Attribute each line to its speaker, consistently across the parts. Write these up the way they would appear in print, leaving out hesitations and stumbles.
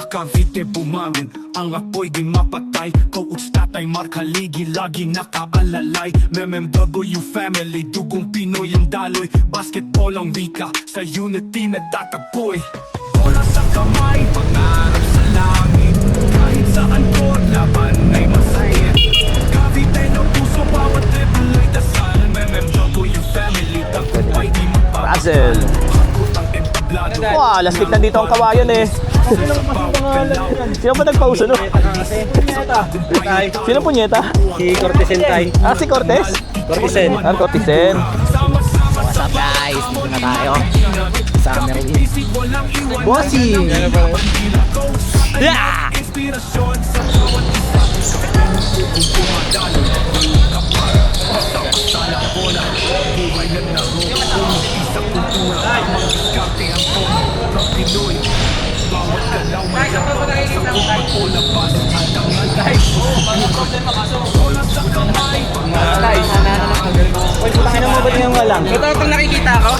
Speaker 1: Cavite bumamin, ang apoy di mapatay. Coach tatay Markaligi, lagi nakaalalay. MMW family, dugong Pinoy ang daloy. Basketball ang wika, sa unity na tatapoy. Bola sa kamay, pangarap sa langit. Kahit saan ko, laban ay masaya. Cavite na puso, bawat dribble ay dasal. MMW family, tagumpay di magpapasal.
Speaker 2: Russell. Wow, lastik na dito ang kawayan eh. Sino ba nagpauso no? Sino punyeta?
Speaker 3: Si Cortesen tay.
Speaker 2: Ah, si Cortez?
Speaker 3: Cortesen.
Speaker 2: Ah, Cortesen.
Speaker 3: What's up guys? Dito na tayo. Sa Merwin. Bossy!
Speaker 2: Yeah!
Speaker 3: Uy, putangin na mo ba yung walang? Ito pag nakikita ko.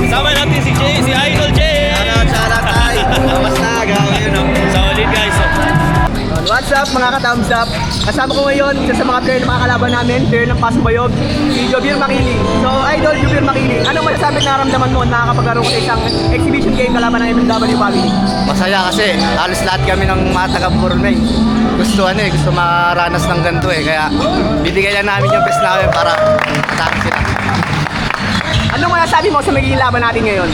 Speaker 2: Sama natin si Jay, si Idol Jay.
Speaker 3: Shoutout tayo. Kamusta? Gawin yun.
Speaker 2: Solid guys.
Speaker 3: What's up mga ka-thumbs up? Kasama ko ngayon isa sa mga player na mga kalaban namin, player ng Pasong Bayog, si Jovir Makili. So, Idol Jovir Makili, anong masasabi na naramdaman mo na nakakapaglaro ko sa isang exhibition game kalaban ng MMW family?
Speaker 4: Masaya kasi halos lahat kami ng mga taga-Purulmay. Gusto maranas ng ganito eh. Kaya bibigay lang namin yung best namin para matapos sila.
Speaker 3: Anong masasabi mo sa magiging laban natin ngayon?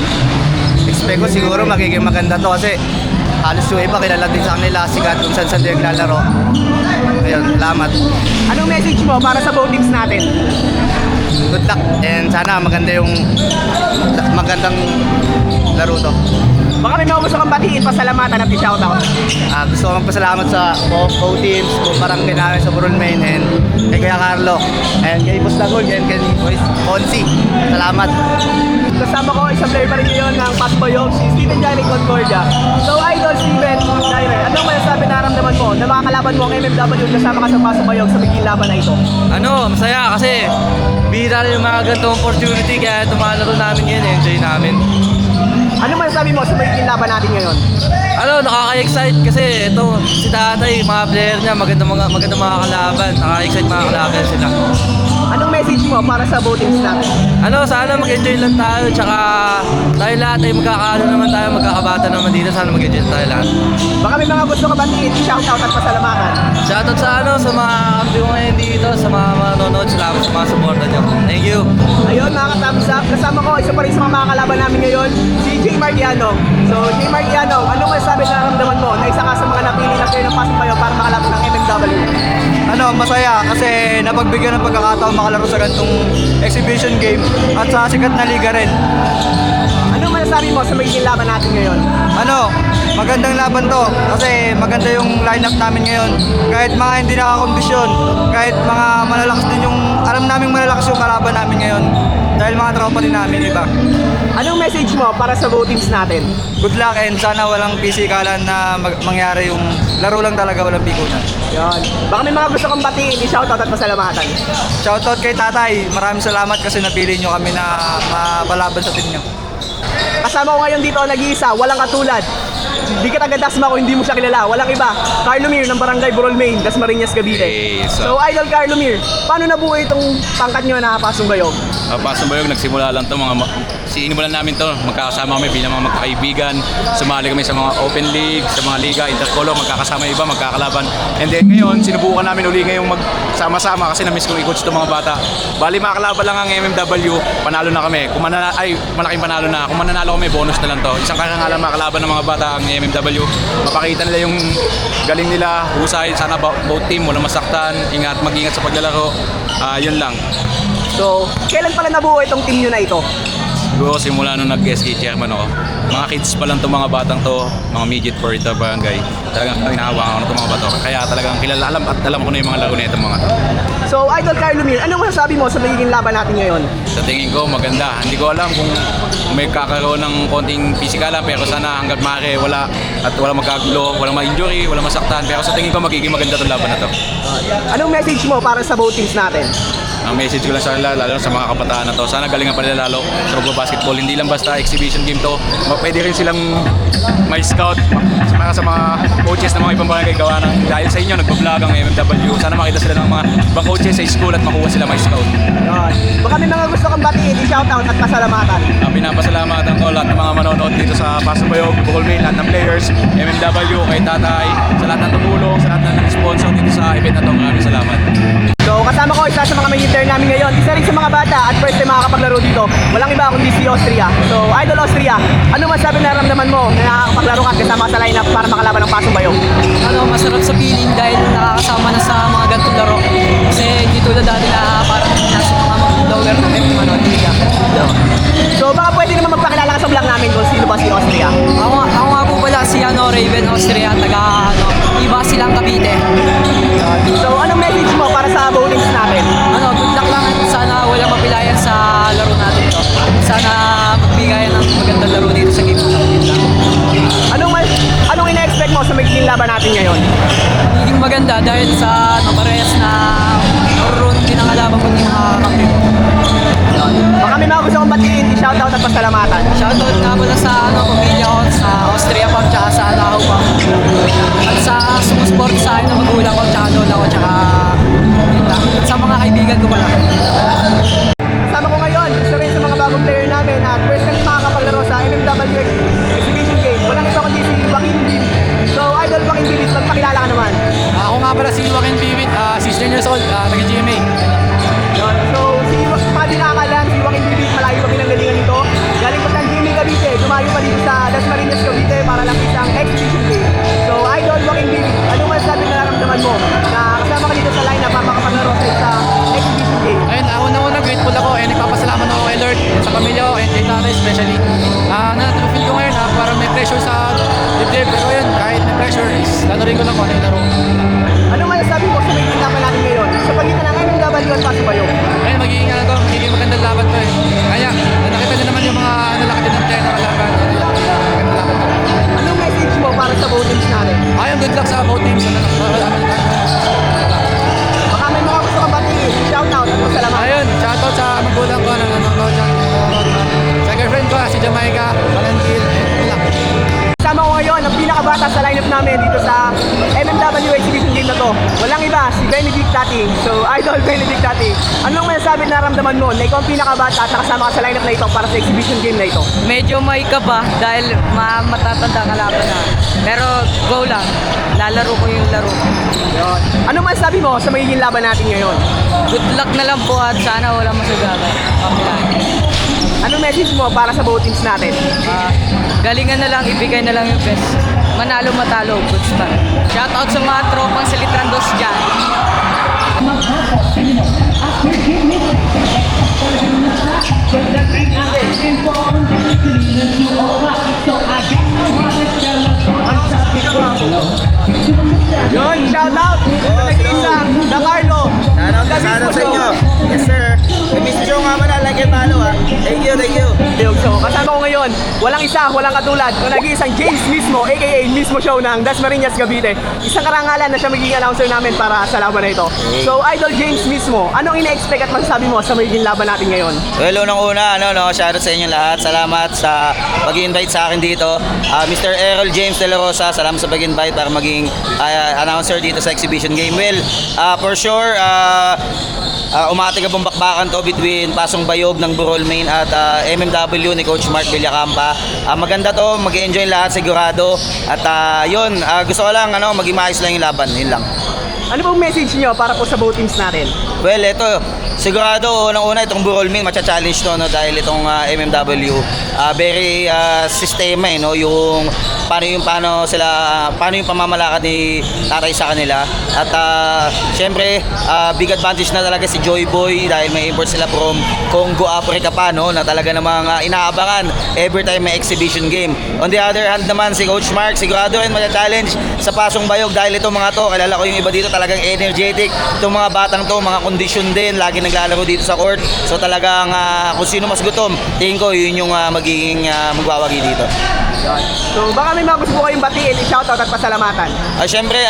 Speaker 4: Expect ko siguro magiging maganda to kasi halos yung iba kilala din sa kanila, sikat kung saan saan naglalaro. Ayun, salamat.
Speaker 3: Anong message mo para sa both teams natin?
Speaker 4: Good luck and sana magandang laro to.
Speaker 3: Baka may mga gusto kang batiin, pasalamatan at i-shoutout.
Speaker 4: Gusto ko magpasalamat sa both teams, kung barangay namin sa Purulmay and kay Kuya Carlo and kay Boss Dagol and kay Ponzi. Salamat.
Speaker 3: Kasama ko, isang player pa rin ngayon ng Pasong Bayog, si Steven Jaime Concordia. So, Idol Steven Jaime, anong masasabi na naramdaman mo na makakalaban mo ang MMW kasama ka sa Pasong Bayog sa magiging laban na ito?
Speaker 2: Masaya kasi bihira rin yung mga ganitong opportunity kaya tumalaro namin yun, enjoy namin.
Speaker 3: Ano masasabi mo sa magiging laban natin ngayon?
Speaker 2: Nakaka-excite kasi ito, si tatay, mga player niya, maganda mga kalaban. Nakaka-excite mga kalaban sila.
Speaker 3: Anong message mo para sa both teams natin?
Speaker 2: Sana mag-enjoy lang tayo, tsaka tayo lahat ay magkakaano naman tayo, magkakabata naman dito, sana mag-enjoy tayo lahat.
Speaker 3: Baka may mga gusto ka batiin, i-shoutout at pasalamatan.
Speaker 2: Shoutout sa mga kampi ko ngayon dito, sa mga manonood, salamat sa mga supporta niyo. Thank you!
Speaker 3: Ayun mga ka-thumbs up, kasama ko isa pa rin sa mga kalaban namin ngayon, si Jay Margiano. So Jay Margiano, anong masasabi na naramdaman mo na isa ka sa mga napili na player ng Pasong Bayog para makalaban ng MMW?
Speaker 4: Masaya kasi napagbigyan ng pagkakataon makalaro sa ganitong exhibition game at sa sikat na liga rin.
Speaker 3: Anong masasabi mo sa magiging laban natin ngayon?
Speaker 4: Magandang laban to kasi maganda yung lineup namin ngayon. Kahit mga hindi nakakondisyon, kahit mga malalakas din yung, alam namin malalakas yung kalaban namin ngayon. Dahil mga tropa din namin iba.
Speaker 3: Anong message mo para sa both teams natin?
Speaker 4: Good luck and sana walang pisikalan na mangyari, yung laro lang talaga, walang pikunan.
Speaker 3: Yan. Baka may mga gusto kang batiin, i-shoutout at pasalamatan.
Speaker 4: Shoutout kay tatay, maraming salamat kasi napili nyo kami na mapalaban sa team nyo.
Speaker 3: Kasama ko ngayon dito nag-iisa, walang katulad. Di ka taga Dasma ko, hindi mo siya kilala. Walang iba. Carlo Mir ng Barangay Burolmain, Dasmariñas, Cavite.
Speaker 5: Hey,
Speaker 3: So, Idol Carlo Mir, paano nabuhay itong pangkat nyo na Pasong Bayog?
Speaker 5: Pasong Bayog, nagsimula lang to sinimulan namin to, magkakasama kami bilang mga magkakaibigan, sumali kami sa mga open league, sa mga liga, intercolor, magkakasama iba, magkakalaban. And then ngayon, sinubukan namin uli ngayong magsama-sama kasi na-miss kong i-coach itong mga bata. Bali, makakalaban lang ang MMW, panalo na kami. Malaking panalo na. Kung mananalo kami, bonus na lang to. Isang karangalan makakalaban ng mga bata ang MMW. Mapakita nila yung galing nila, husay, sana both team, walang masaktan, mag-ingat sa paglalaro. Yun lang.
Speaker 3: So, kailan pala nabuo itong team nyo na ito?
Speaker 5: Siguro simula nung nag-SK chairman ako. mga kids pa lang itong mga batang to, mga midget for ito barangay. Talagang hinahawakan ko na itong mga bato. Kaya talagang kilala alam ko na yung mga laro na itong mga to.
Speaker 3: So, Idol Carlo Mir, anong masasabi mo sa magiging laban natin ngayon?
Speaker 5: Sa tingin ko maganda. Hindi ko alam kung may kakaroon ng konting pisikalan pero sana hanggat maaari wala at wala magkagulo, walang ma-injury, walang masaktan. Pero sa tingin ko magiging maganda itong laban na to.
Speaker 3: Anong message mo para sa both teams natin?
Speaker 5: Ang message ko lang sa kanila, lalo sa mga kabataan na to, sana galingan pa nila lalo sa pagbabasketball. Hindi lang basta exhibition game to, pwede rin silang may scout sa mga coaches ng mga ibang barangay gawa ng dahil sa inyo nagbablog ang MMW. Sana makita sila ng mga ibang coaches sa school at makuha sila may scout.
Speaker 3: Yun. Baka may mga gusto kang batiin, i-shoutout at pasalamatan.
Speaker 5: Pinapasalamatan ko lahat ng mga manonood dito sa Pasong Bayog, Bukol Main, lahat ng players, MMW, kay Tatay, sa lahat ng tumulong, sa lahat ng sponsor dito sa event na to. Maraming salamat.
Speaker 3: So, kasama ko isa sa mga main intern namin ngayon. Isa rin sa mga bata at first time makakapaglaro dito. Walang iba kundi si Austria. So, Idol Austria, ano masabi na naramdaman mo na nakakapaglaro ka kasama sa lineup para makalaban ng Pasong Bayog?
Speaker 6: Masarap sa feeling dahil nakakasama na sa mga ganitong laro. Kasi hindi tulad dati na parang nasa mga lower na team, liga.
Speaker 3: So, baka pwede naman magpakilala ka sa vlog namin kung sino ba si Austria.
Speaker 6: Ako nga po pala si Raven Austria, iba silang Cavite.
Speaker 3: So, anong message mo para sa votings natin?
Speaker 6: Good luck lang at sana walang mapilayan sa laro natin to. Sana magbigayan ng magandang laro dito sa game na
Speaker 3: Anong ina-expect mo sa magiging laban natin ngayon?
Speaker 6: Magiging maganda dahil sa parehas na naroon din ang alaban ko ng mga kampi ko.
Speaker 3: Baka may mga gusto kong batiin, i-shoutout at pasalamatan.
Speaker 6: Shoutout nga pala sa pamilya ko, sa Austria Pam, tsaka sa Alao Pam. At sa sumusport sa akin na magulang ko, tsaka lola ko, tsaka yun lang. At sa mga kaibigan ko pala.
Speaker 3: Kasama ko ngayon, isa rin sa mga bagong player namin at first time makakapaglaro sa MMW Exhibition Game. Walang ito kundi si Joaquin Billy. So, Idol Joaquin Billy, magpakilala ka naman.
Speaker 6: Ako nga pala si Joaquin Bibit, 16 years old, taga-GMA.
Speaker 3: So, si mga di nakakalam, si Joaquin Billy, malayo pa pinanggalingan nito. Galing pa sa GMA Cavite, dumayo pa dito sa Dasmariñas Cavite para lang isang Exhibition Game. So, Idol Joaquin Billy, ano masasabi na nararamdaman mo na kasama ka dito sa lineup para makapaglaro sa isang Exhibition Game?
Speaker 6: Ayun, una grateful ako and nagpapasalamat ako kay Lord, sa pamilya ko and kay tatay especially. Na-feel ko ngayon na parang may pressure sa dibdib. Pero yun, kahit may pressure is lalaroin ko lang kung ano yung laro.
Speaker 3: Ano masasabi mo sa magiging laban natin ngayon? Sa pagitan ng MMW at Pasong Bayog?
Speaker 6: Ayun, magiging magandang laban to eh. Kaya, nakita niyo naman yung mga nalaki din ng pleno laban. Magandang laban to.
Speaker 3: Anong message mo para sa votings natin?
Speaker 6: Ayun, good luck sa both teams.
Speaker 3: Baka may mga gusto kang batiin, shoutout at pasalamatan.
Speaker 6: Ayun, shoutout sa magulang ko na nanonood dyan. Sa girlfriend ko, si Jamaica, Valentil, good luck.
Speaker 3: Kasama ko ngayon ang pinakabata sa lineup namin dito sa MMW Exhibition Game na to. Walang iba, si Benedict Tati. So, Idol Benedict Tati. Anong masasabi na naramdaman mo na ikaw ang pinakabata at nakasama ka sa lineup na ito para sa exhibition game na ito?
Speaker 6: Medyo may kaba dahil matatanda ka laban na. Pero go lang, lalaro ko yung laro.
Speaker 3: Anong masasabi mo sa magiging laban natin ngayon?
Speaker 6: Good luck na lang po at sana walang masagagan.
Speaker 3: Anong message mo para sa both teams natin?
Speaker 6: Galingan na lang, ibigay na lang yung best. Manalo, matalo, good start. Shoutout sa mga tropang sa Litrandos dyan.
Speaker 3: Yun, shoutout! Nag-iisang, na Carlo.
Speaker 4: Sana sa inyo. Yes sir. Miss Joe nga pala, like and follow ha. Thank you, thank you.
Speaker 3: So, kasama ko ngayon, walang isa, walang katulad, kung nag-iisang James mismo, aka mismo show ng Dasmariñas Cavite. Isang karangalan na siya magiging announcer namin para sa laban na ito. So, Idol James mismo, anong ina-expect at masasabi mo sa magiging laban natin ngayon?
Speaker 7: Well, unang-una, shoutout sa inyo lahat. Salamat sa pag-invite sa akin dito. Mr. Errol James De La Rosa, salamat sa pag-invite para maging announcer dito sa exhibition game. Well, for sure, umatig ang bakbakan to between Pasong Bayog ng Bukol Main at MMW ni Coach Mark Villacampa. Maganda to, mag-enjoy lahat sigurado. At yun, gusto ko lang maging maayos lang yung laban. Yun lang.
Speaker 3: Ano pong message niyo para po sa both teams natin?
Speaker 7: Well, ito, sigurado unang-una itong Burol Main matcha-challenge to, no, dahil itong MMW very sistema, no, yung paano yung pamamalakad ni tatay sa kanila. At syempre big advantage na talaga si Joy Boy dahil may import sila from Congo, Africa pa, no, na talaga namang inaabangan every time may exhibition game. On the other hand naman, si Coach Mark sigurado rin matcha-challenge sa Pasong Bayog dahil itong mga to, kilala ko yung iba dito, talagang energetic. Itong mga batang to, mga condition din, lagi naglalaro dito sa court. So talagang kung sino mas gutom, tingin ko yun yung magiging magwawagi dito.
Speaker 3: So baka may mga gusto ko kayong batiin, i-shoutout at pasalamatan.
Speaker 7: Syempre,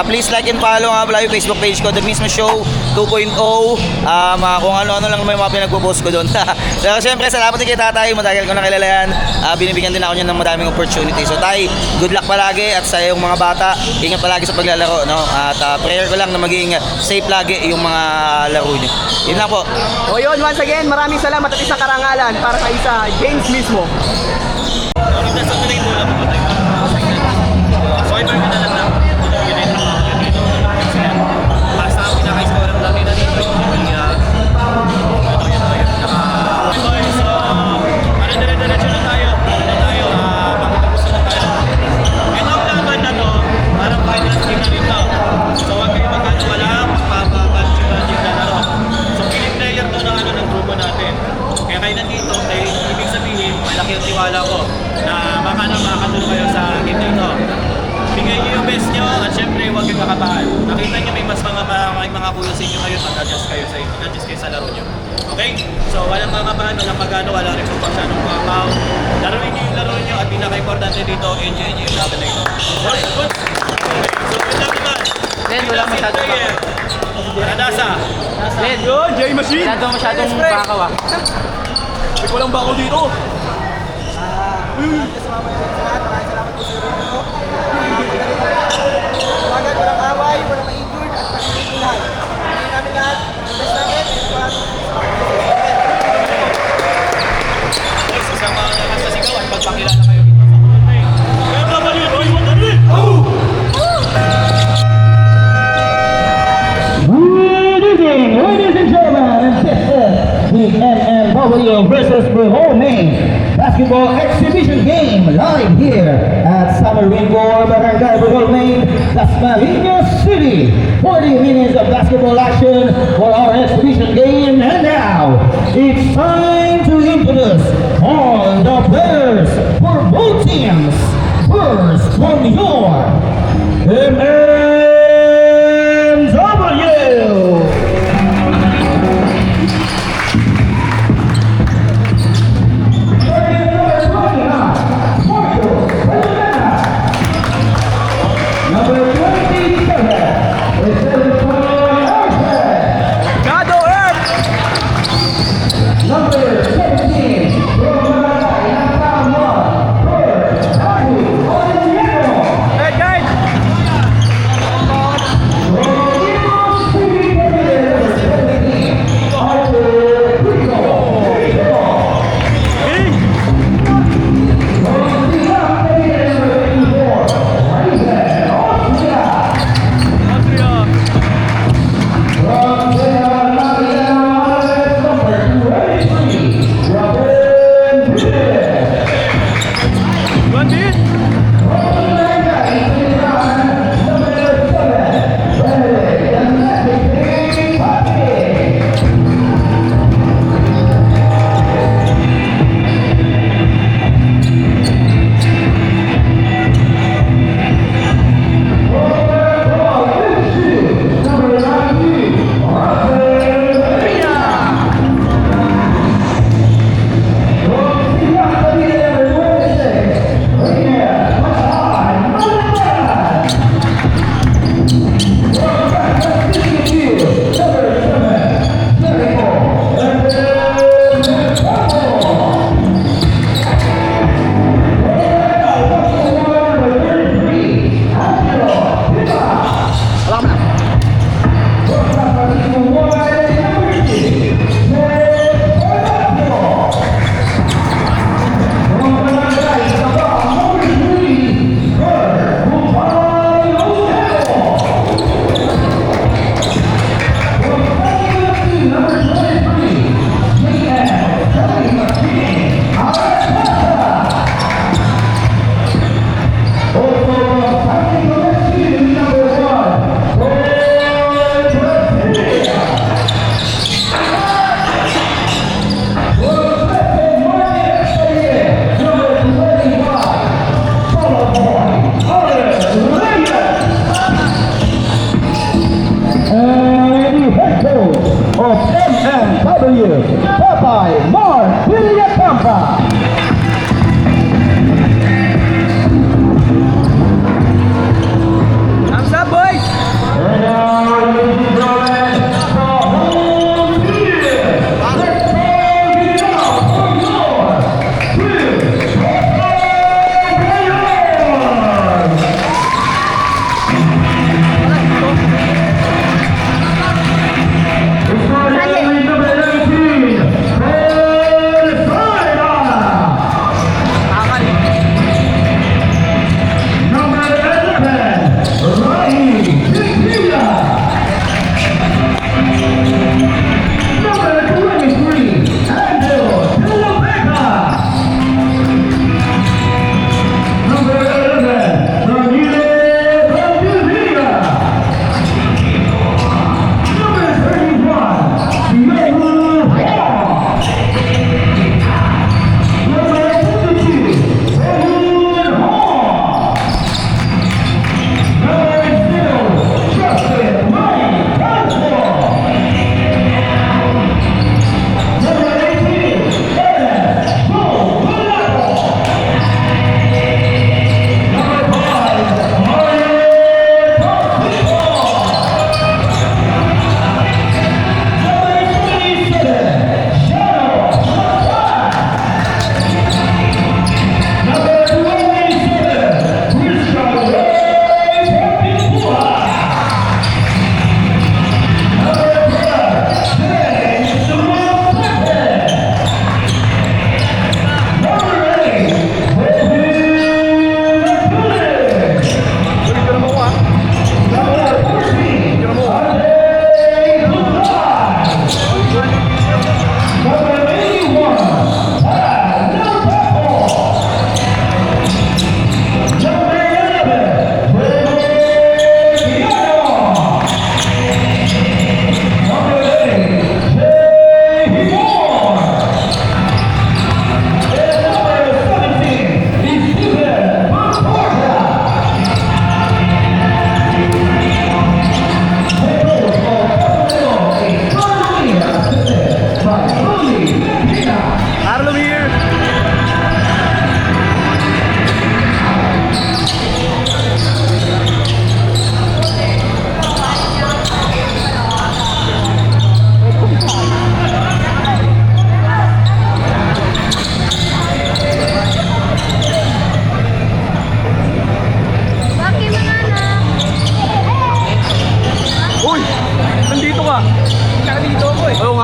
Speaker 7: please like and follow nga pala yung Facebook page ko, The Mismo Show 2.0. Kung ano-ano lang may mga pinagpo-post ko doon. Pero syempre, salamat din kay tatay, matagal ko na kilala yan. Binibigyan din ako niya ng madaming opportunity. So tay, good luck palagi at sa iyong mga bata, ingat palagi sa paglalaro, no? At prayer ko lang na maging safe lagi yung mga laro niyo. Yun lang po.
Speaker 3: O yun, once again, maraming salamat at isang karangalan para kay sa James mismo.
Speaker 8: Okay? So, walang mga kabahan, walang pagano, wala rin kung pasyadong kakaw. Laruin nyo yung laro nyo at pinaka-importante dito, enjoy nyo yung laban na ito. Okay, good. So, good luck naman.
Speaker 2: Then, wala masyadong
Speaker 8: Adasa.
Speaker 2: Then,
Speaker 3: Yun, J-Machine!
Speaker 2: masyadong bakaw ah.
Speaker 3: May walang bako dito. Walang away, walang ma-injured at makikinig lahat. Hindi namin lahat. Best namin.
Speaker 8: Sa mga nakasasigaw at pagpakilala kayo dito sa Burol Main. Kaya naman yun, Roy, madali!
Speaker 9: Good evening, ladies and gentlemen, and this is the MMW versus Burol Main basketball exhibition game live here at Summer Rainbow Barangay Burol Main, Dasmariñas City. 40 minutes of basketball action for our exhibition game, and now it's time to introduce all the players for both teams. First from your MMW.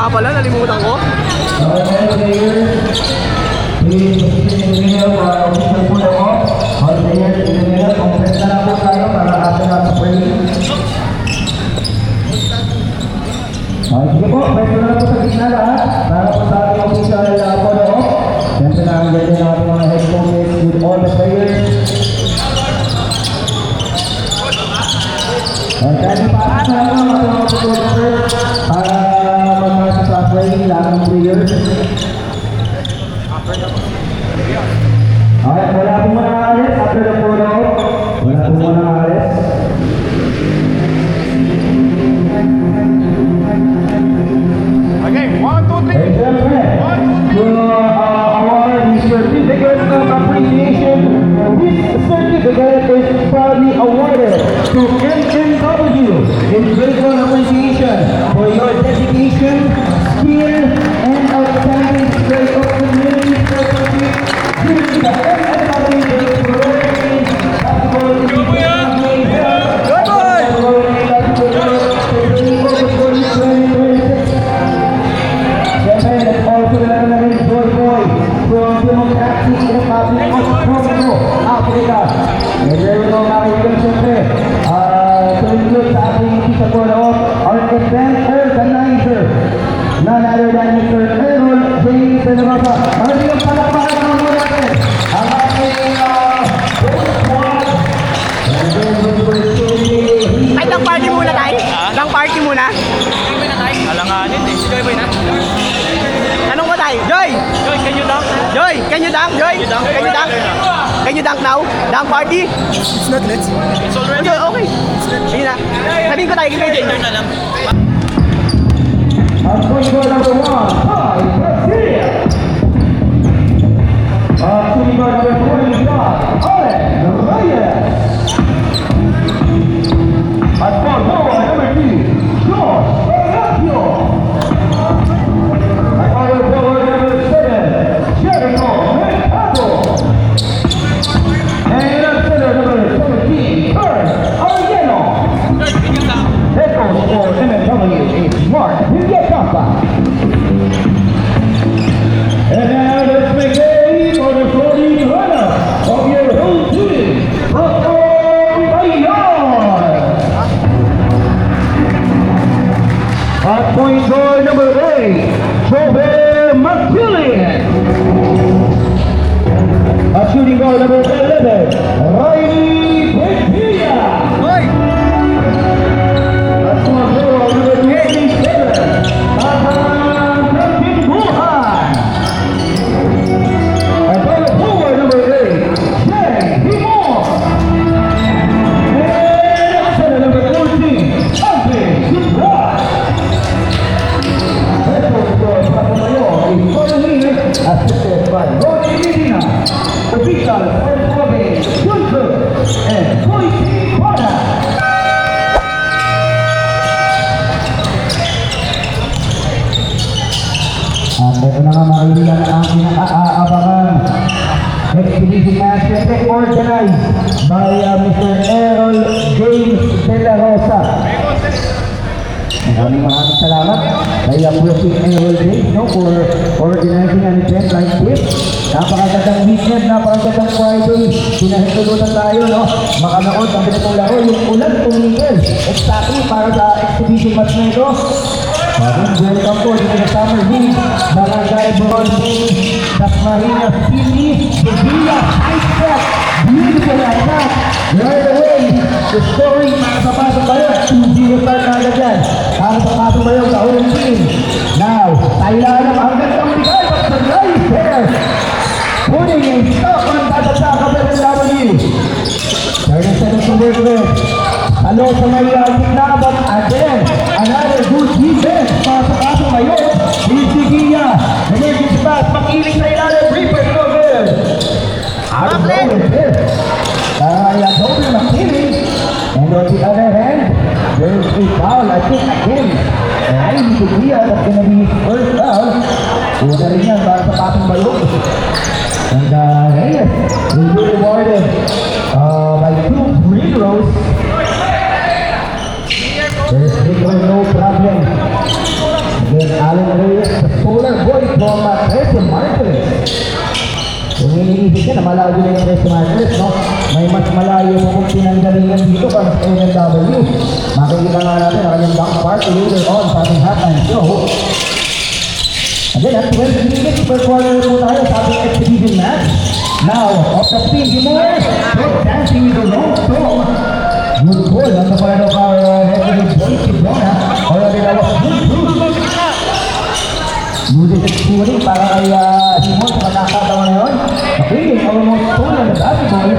Speaker 3: nga pala, nalimutan ko.
Speaker 9: Sige po, pwede na lang po sa gitna lahat para po sa ating official follow-up. Siyempre na ang ganda ng ating mga head coaches with all the players. At kahit ipaasan na lang ang mga photographer para mag-masa sa training lang ng players. Okay, wala po muna alis after the follow-up. Wala po muna alis.
Speaker 1: Okay, 1, 2, 3.
Speaker 9: And siyempre, to award the certificate of appreciation, this certificate is proudly awarded to MMW in grateful appreciation for your dedication, skill, and outstanding display of community service during the MMW Basketball Republic of Congo, Africa. And there we go, nakikita siyempre, tulog sa ating isa po na our event organizer, none other than Mr. Errol James de la Rosa. Maraming ang palakpakan ng mga natin, ang ating squad. And then we will see...
Speaker 3: Ay, dang party muna tayo. Dang party muna.
Speaker 8: Alanganin eh. Si Joy Boy na.
Speaker 3: Anong ba tayo? Joy!
Speaker 8: Joy, can you dunk?
Speaker 3: Joy! Can you dunk? Joy! Can you dunk? Can you dunk now? Dunk party?
Speaker 8: It's already.
Speaker 3: Okay. Sige na. Sabihin ko tayo kay Jay.
Speaker 8: Turn na lang.
Speaker 9: At point guard number 1, Ty Garcia. Shooting guard number 25, Alex Reyes. At point guard number 2, Josh Horacio. At power forward number 7, Jericho Mercado. And at center number 17, Kurt Arellano. Head coach for MMW is Mark Villacampa. And now let's make way for the floating runner of your whole team, Rocco Bayon. At point guard number 8, Jover McKillian. At shooting guard number 11, Riley Petilla. At small forward number 27, Abraham Buhan. At power forward number 8, Jay Himon. And at center number 14, Andre Subrat. Head coach for Pasamayo is Tony assisted by Ronnie Medina. Official for Kobe, Junker, and Koichi Kwana. At ito na nga makailan ang pinaka-aabangan. Exhibition match siyempre organized by Mr. Errol James de la Rosa. Maraming salamat kay Prof. Errol James for organizing an event like this. Napakagandang weekend, napakagandang Friday. Pinahintulutan tayo, no? Makanood ang pinatong laro, yung ulan tumigil. Exactly para sa exhibition match na ito. Welcome po dito sa Summer League, Barangay Bronzing, Dasmariñas City, Sevilla, High Step, beautiful attack, right away, the scoring para sa Pasong Bayog, 2-0 start na agad yan, para sa Pasong Bayog sa unang team. Now, tayo lang ang gandang bigay, but the right there, putting a stop on that attack of MMW. 30 seconds to work with. Hello sa may gitna, but again, another good defense para sa Pasong Bayog. Isigia, emergency pass, makiling sa ilalim, Reaper cover. Out of nowhere there. Double makiling. And on the other hand, there's a foul, I think, again. Riley Isigia, that's gonna be his first foul. Una rin yan para sa Pasong Bayog. And Reyes will be rewarded by 2 free throws. There's no problem. Then Allen Reyes, the solar boy from Trece Martires. Kung iniisip ka na malayo na yung Trece Martires, no? May mas malayo po kung pinanggalingan dito para sa NLW. Makikita nga natin ang kanyang back part later on sa ating halftime show. Again, at 12 minutes per quarter po tayo sa ating exhibition match. Now, off the spin, Timur, dancing with the long throw. Good ball on the part of our heavyweight boy, Tibrona. Already that was good. Loses it shooting para kay Timur sa nakakatawa na yun. Makiling, almost stolen the basketball.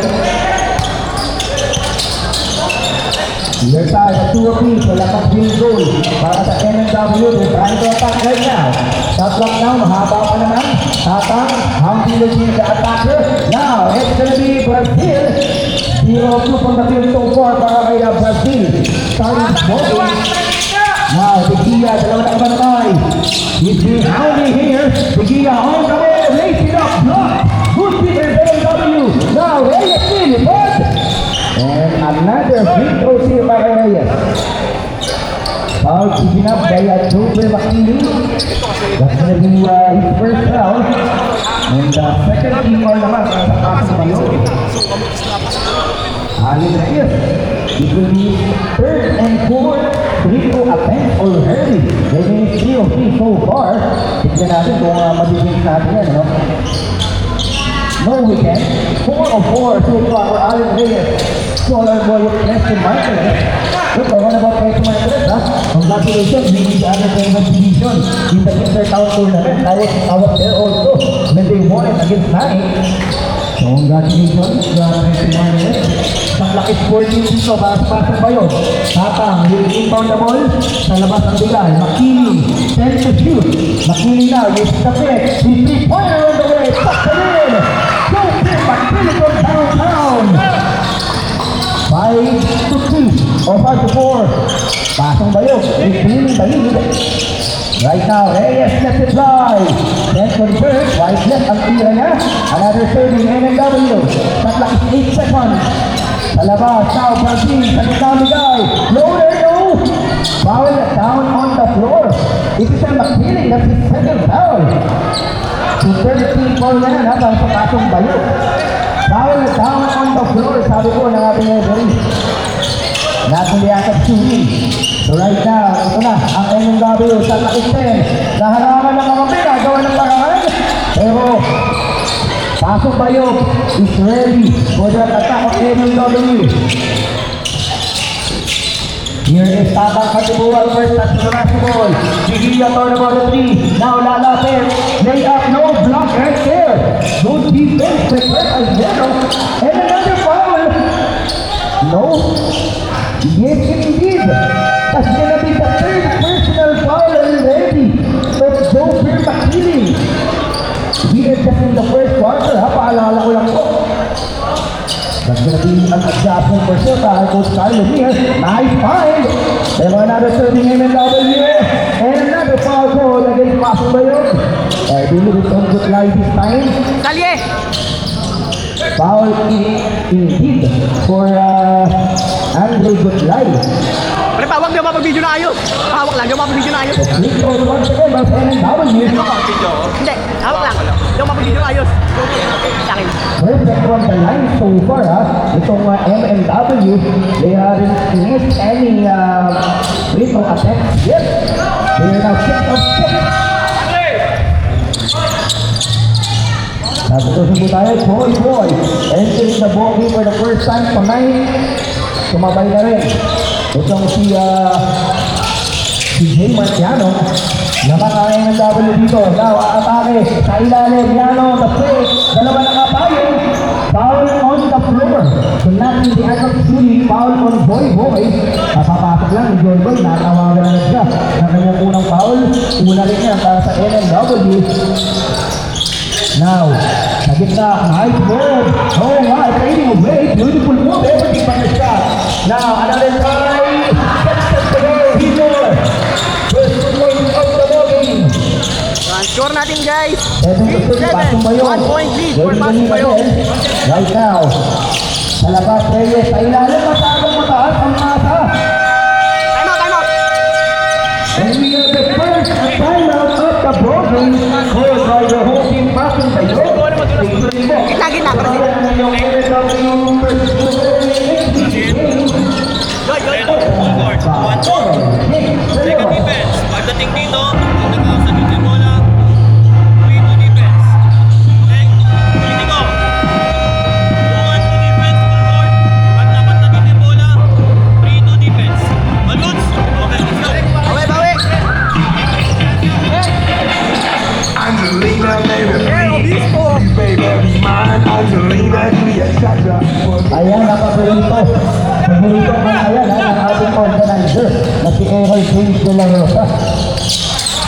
Speaker 9: Either side, a 2-3, wala pang field goal para sa NNW. They're trying to attack right now. Shot clock now, mahaba pa naman. Tatang, Humphrey Lugin the attacker. Now, it's gonna be Brazil. 0-2 from the field so far para kay Brazil. Starting smoking. Now, Tequila, dalawa na kabantay. He's being hounded here. Tequila on the way, lace it up, block. Good defense, NNW. Now, Reyes in, but and another free throw here by Reyes. Foul taken up by Joker Makili. That's going to be his first foul. And second team foul naman para sa Pasong Bayog. Allen Reyes. It will be third and fourth free throw attempt already. They made 3 of 3 so far. Tignan natin kung mag-defense natin yan, no? No weekend. 4 of 4 so far for Allen Reyes. Solar boy with Trece Martires. Look, what about Trece Martires, ha? Congratulations, winning the other tournament division in the Intertown tournament. I was there also when they won it against Nike. So, congratulations, Trece Martires. Paglaki sporting dito para sa Pasong Bayog. Tatang, yung inbound the ball. Sa labas ang bigay. Makili, send to shoot. Makili now, use the pick. The 3-pointer on the way. Tuck it in. Go pick, Makili from downtown. 5-2 or 5-4. Pasong Bayog. Reclaiming the lead. Right now, Reyes lets it fly. Then convert. Right left ang tira niya. Another serving NNW. Tatlak is 8 seconds. Sa labas, now Brazil. Sa kitang guy. Loader, no. Foul down on the floor. It is a McKinley. That's his second foul. So 13 foul na yan habang sa Pasong Bayog. Foul down on the floor. Sabi ko ng ating referee. Natin liyakap shooting. So right now, ito na, ang NNW sa Lakisten. Naharangan ng mga pina, gawa ng paraan. Pero, Pasong Bayog is ready for the attack of NNW. Here is Tatang Katibuwal first touch to the basketball. Bigilla to number 3. Now lalapit. Lay up, no block right there. Good defense, prepare as well. And another foul. No. Yes, indeed. That's gonna be the third personal foul already. But Joker Makili. He is just in the first quarter, ha? Paalala ko lang po. That's gonna be an adjustment for sure. Coach Carlo here. Nice find. Then another serving NNW. And another foul call against Pasong Bayog. I believe it's on good line this time.
Speaker 3: Kalye!
Speaker 9: Foul indeed for Andre Goodlay.
Speaker 3: Pre, pawag niyo mapag-video na ayos. Hawak lang, yung mapag-video na ayos.
Speaker 9: Free throw once again by NNW.
Speaker 3: Hindi, hawak lang. Yung mapag-video na ayos. Sa akin.
Speaker 9: Perfect from the line so far, ha? Itong MNW, they haven't missed any free throw attempts yet. They are now 6 of 6. Nagtutusin po tayo, Boy. Entering the ball game for the first time tonight. Sumabay na rin. Itong si Jay Marciano. Nakakain ng W dito. Now, atake sa ilalim. Yano, the play. Dalawa na kapayo. Foul on the floor. So not in the act of shooting. Foul on Boy. Papapasok lang ni Boy. Natawagan na siya ng kanyang unang foul. Una rin yan para sa NNW. Now, sa gitna, nice move. Oh my, fading away. Beautiful move. Everything but the shot. Now, another try. Gets the goal. Timur. First point of the ball game.
Speaker 3: Score natin, guys.
Speaker 9: 7-7. Pasong Bayog.
Speaker 3: 1 point lead for Pasong Bayog.
Speaker 9: Right now, sa labas, Reyes. Sa ilalim, mataas ang masa.
Speaker 3: Time out.
Speaker 9: And we have the first timeout called by the home team Pasong Bayog. Victory po.
Speaker 3: Gitna, para
Speaker 9: Para sa inyong MLW first
Speaker 8: Full court. 1-2. Second defense. Pagdating dito, pag nagkakasabit yung bola, 3-2 defense. Okay? Ulitin ko. 2-1-2 defense, full court. Pag napatagin yung bola, 3-2 defense. Maluts. Okay, let's go.
Speaker 3: Bawi!
Speaker 1: Angelina, baby,
Speaker 3: Obispo!
Speaker 1: baby, mine. Angelina, do you got ya?
Speaker 9: Ayan, nakapaborito. Paborito ko na yan, ang ating organizer na si Errol James de la Rosa.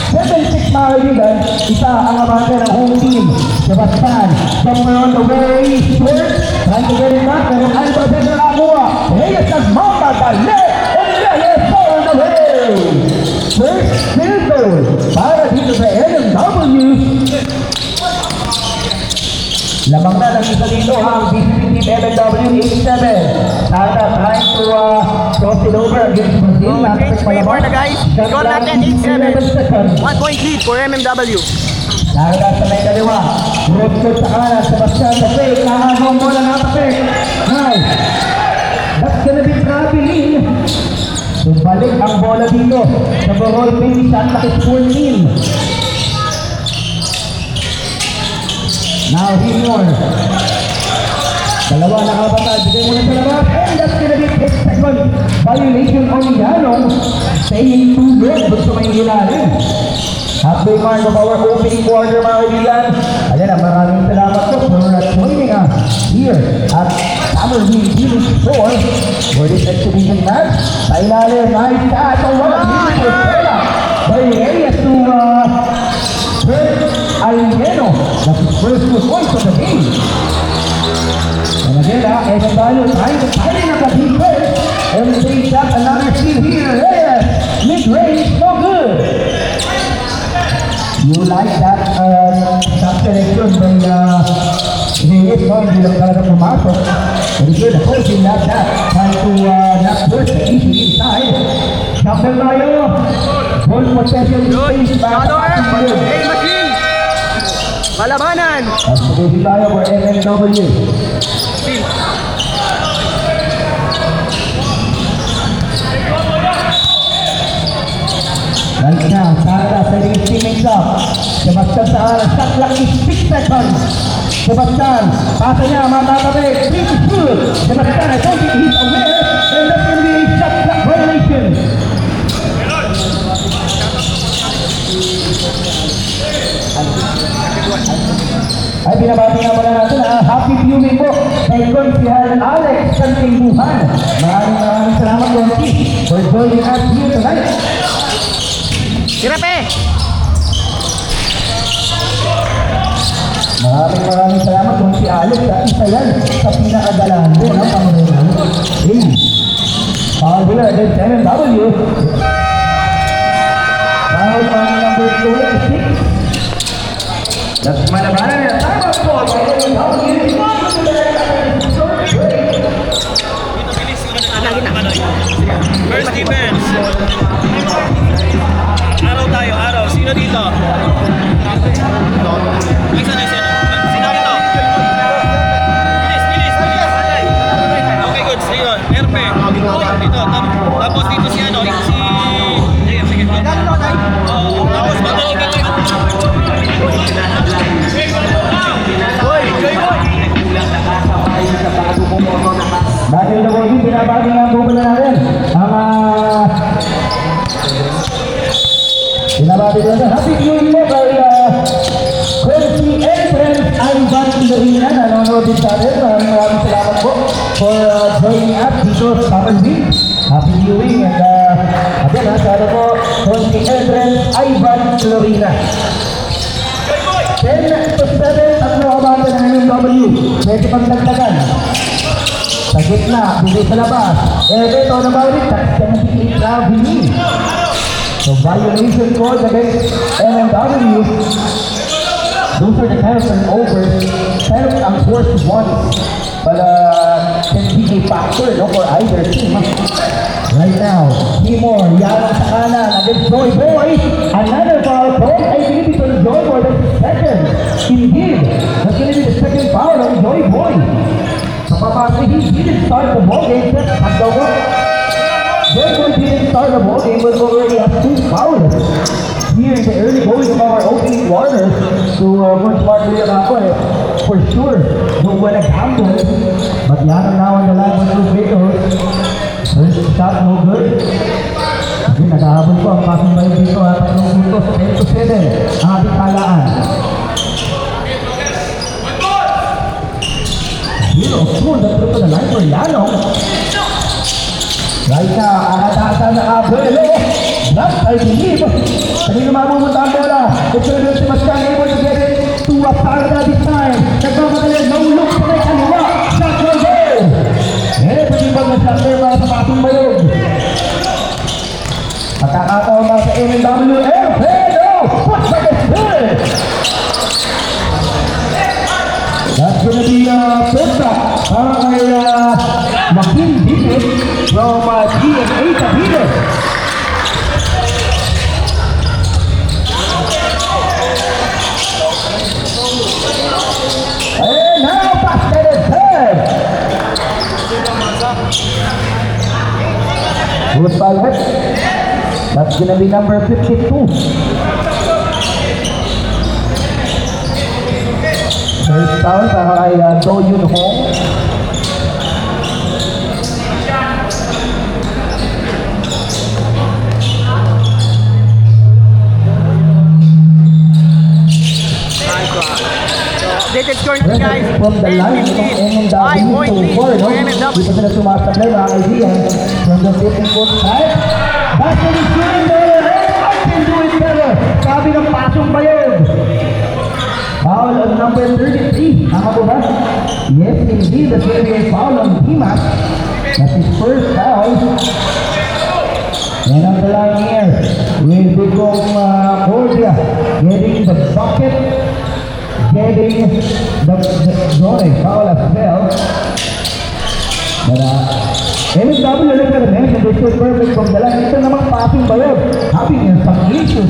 Speaker 9: 7-6 mga kaibigan, isa ang abante ng home team. Sebastian, somewhere on the way, short, trying to get it back, pero Alba de la Acua, Reyes nagmama, Dale, and Reyes on the way. First field goal, para dito sa NMW. Lamang na ng isa dito ang BCP Team MLW 87. Sana trying to cross it over against Brazil.
Speaker 3: Change favor na guys. Score natin 8-7. 1 point lead for MMW.
Speaker 9: Sana sa may kaliwa. Road shot sa kanan. Sebastian sa fake. Nakahagong bola na sa fake. Nice. That's gonna be traveling. Balik ang bola dito sa Borol Baby San Lakis 14. Now, Himor. Dalawa nakapatay. Bigay muna sa labas. And that's gonna be 8-second violation on Yanong. Staying too long. Gusto may ilalim. Halfway mark of our opening quarter, mga kaibigan. Ayan, maraming salamat po for joining us here at Summerville Village 4 for this exhibition match. Sa ilalim, nice catch. Oh, what a beautiful setup by Reyes to Kurt Alieno. That's his first 2 points of the game. And again, Evan Balo trying to tighten up the defense. And they got another steal here. Reyes, mid-range, no good. You like that shot selection by Reyes, no? Hindi lang talaga pumasok. Very good. The coaching like that. Trying to not push the easy inside. Shuffle tayo. Ball possession space back.
Speaker 3: Hey, machine! Kalabanan!
Speaker 9: At pagkasin tayo for MLW. Right now, Sara setting his teammates up. Sebastian Sara, shot clock is 6 seconds. Sebastian, pasa niya, matatabi. Pretty good. Sebastian, I don't think he's aware. And that's going to be a shot clock violation. Ay, binabati nga muna natin happy viewing po kay Consial Alex Santingbuhan. Maraming salamat po for joining us here tonight.
Speaker 3: Sirape!
Speaker 9: Maraming salamat po si Alex at isa yan sa pinakagalaan po ng Panginoon. Hey, foul here against MMW. Foul on number 26. That's Malabanan and time out po.
Speaker 8: First defense. Araw tayo, araw. Sino dito? Sino dito? Bilis. Okay, good. Sino? Erpe. Dito. Tapos dito si ano? Sige. Tapos batong dito.
Speaker 9: Dahil na po yung binabati nga po pala natin ang binabati ko natin happy viewing mo kay Quincy Entrance Ivan Lorina nanonood din sa atin. Maraming salamat po for joining us dito sa Summerville. Happy viewing and again sana po Quincy Entrance Ivan Lorina. 10-7 tatlo abante ng MMW. Pwede pagdagdagan. Sa gitna, bigay sa labas. Ito na balik, that's gonna be traveling. So violation calls against MMW. Those are the kind of turnovers, kind of unforced ones. But can be a a factor, no, for either team. Right now, Timor, Yanong sa kanan against Joy Boy. Another foul call. I believe it's on Joy Boy. That's the second. Indeed, that's going to be the second foul on Joy Boy. Kapapasok, he didn't start the ball game. Joy Boy didn't start the ball game, but already has 2 fouls. Here in the early going of our opening quarter. So, much more clear ako for sure, no one nag-handle. But Yanong now on the line with two Beatles. First shot, no good. Kasi nag-ahabol po ang passing by dito at 3 puntos, 10-7 ang ating talaan. Zero, full, that's through to the line for Yanong. Right now, aatasan na Abelo. Block, I believe. Kanina mamumunta ang bola. It's going to be Sebastian able to get it to Aparda this time. Nagmamadali, no look sa may kaliwa. Shot no goal. Pag-ibag na shot there para sa Pasong Bayog. Pagkakataon para sa MNW. Pero, what's the good? That's gonna be first shot para kay Joaquin David from GMA Cavite. And now basket is third. Good foul hit. That's gonna be number 52. First foul para kay Do Yun Hong.
Speaker 3: Updated score na guys.
Speaker 9: From the line ng MNW to 4, no? Dito sila sumasablay mga kaibigan. From the 15-foot side. Basket is shooting there. I can do it better. Sabi ng Pasong Bayog. Foul on number 33. Tama po ba? Yes, indeed. That's going to be a foul on Dimas. That's his first foul. And on the line here, we'll become Cordia getting the bucket. Getting the foul as well. But MSW look at the bench and they shoot perfect from the line. Ito namang Pasong Bayog. Having some issues.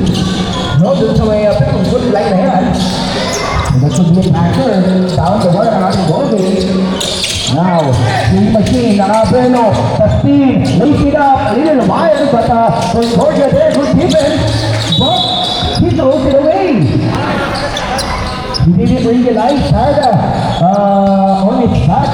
Speaker 9: No, dun sa may good line na yan. And that should be a factor. Down the one ang ating ball game. Now, the machine, Abelo, the steam, lays it up, a little wild, but Concordia there, good defense. But he throws it away. He didn't realize that on his back,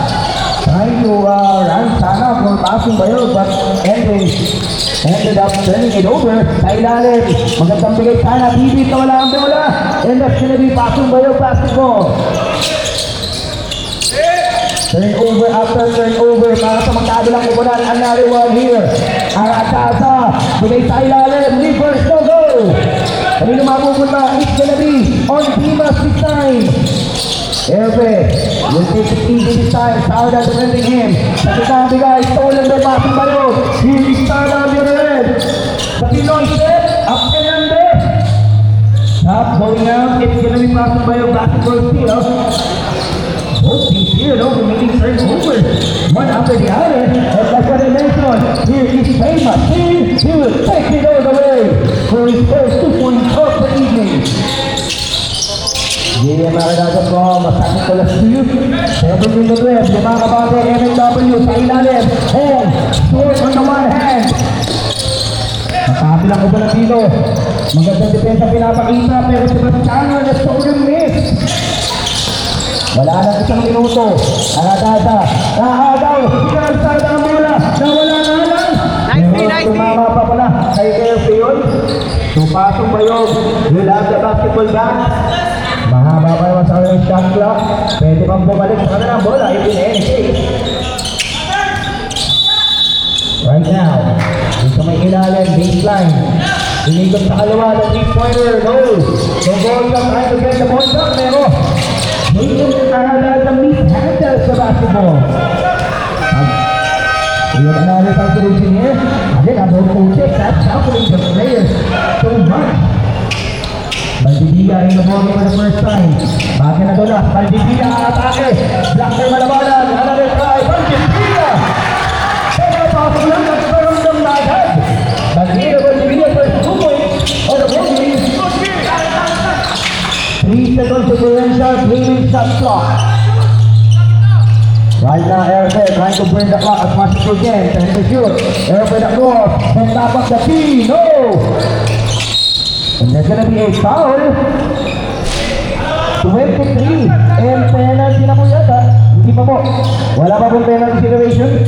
Speaker 9: trying to run sana for Pasong Bayog, but ended up turning it over sa ilalim. Magandang bigay sana, bibit na wala ang bola. And that's gonna be Pasong Bayog basketball. Turnover after turnover para sa magkabilang kupunan. Another one here. Ang atasa, bigay sa ilalim, reverse no goal. Kanino mapupunta, it's gonna be on Dimas this time. Herve will take it easy this time. Sauda defending him. Sa kitabi guys, stolen by Pasong Bayog. Here is Sauda on the other end. Sa Pinoy set, up and under. Top going out, it's gonna be Pasong Bayog basketball steal. Both teams here, no, making turnover. One after the other. And that's what I mentioned. Here is Famous. He will take it all the way for his first 2 points of the evening. Hindi makakagad ko, masakit ko lang to you. 7 in the left, yung mga kabate, MNW sa ilalim. And short on the one hand. Makabilang ko ba na dito? Magandang depensa pinapakita, pero si Bastiano na stolen miss. Wala na 1 minuto. Ang atasa. Nakahagaw. Pinalsada ang bola. Nawala na lang. Pero tumama pa pala kay Erfe yun. So Pasong Bayog will have the basketball back. Mahaba pa naman sa kanyang shot clock. Pwede pang bumalik sa kanilang bola. If in any case. Right now. Dito may ilalim. Baseline. Inigot sa kalawa ng 3-pointer. No. So goal up. Trying to get the ball back. Pero Mayroon the mishandle sa basketball. We have another calculation here. Again, about coaches, that's calculating the players so much. Valdivia in the ball for the first time. Bakit na doon na? Valdivia ang atake. Black na malabanan. Another try. Valdivia! burn the clock as much as you can. Time to shoot. Open the door. And top of the tee. No! And there's gonna be a foul. 23. And penalty na po yata. Hindi pa po. Wala pa pong penalty situation.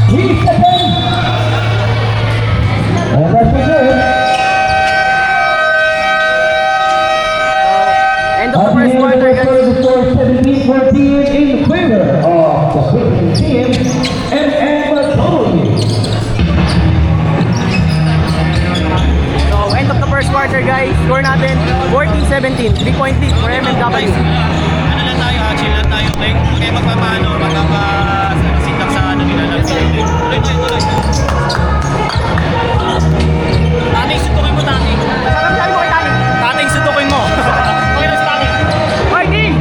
Speaker 9: He's second. And that's the game.
Speaker 3: End of the first quarter, guys.
Speaker 9: The score 17-14 in favor of the Philippine team. And Totally.
Speaker 3: So, end of the first quarter, guys. Score natin 14-17. 3-point lead for MMW.
Speaker 8: Ano lang tayo, chill lang tayo. Okay, okay magpapano, magpapasitak sa ano nila lang. Tuloy. Taning, suntukin mo, Taning.
Speaker 3: Sarap sabi mo kay Tani.
Speaker 8: Taning, suntukin mo. Okay na si Taning.
Speaker 3: Fighting!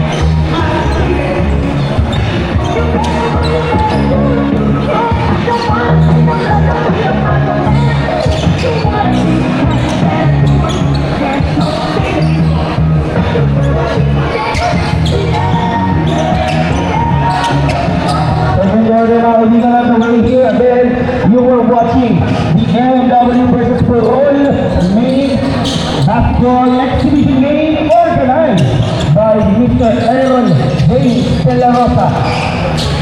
Speaker 9: You were watching the MMW versus Perol main basketball exhibition game organized by Mr. Aaron James De La Rosa.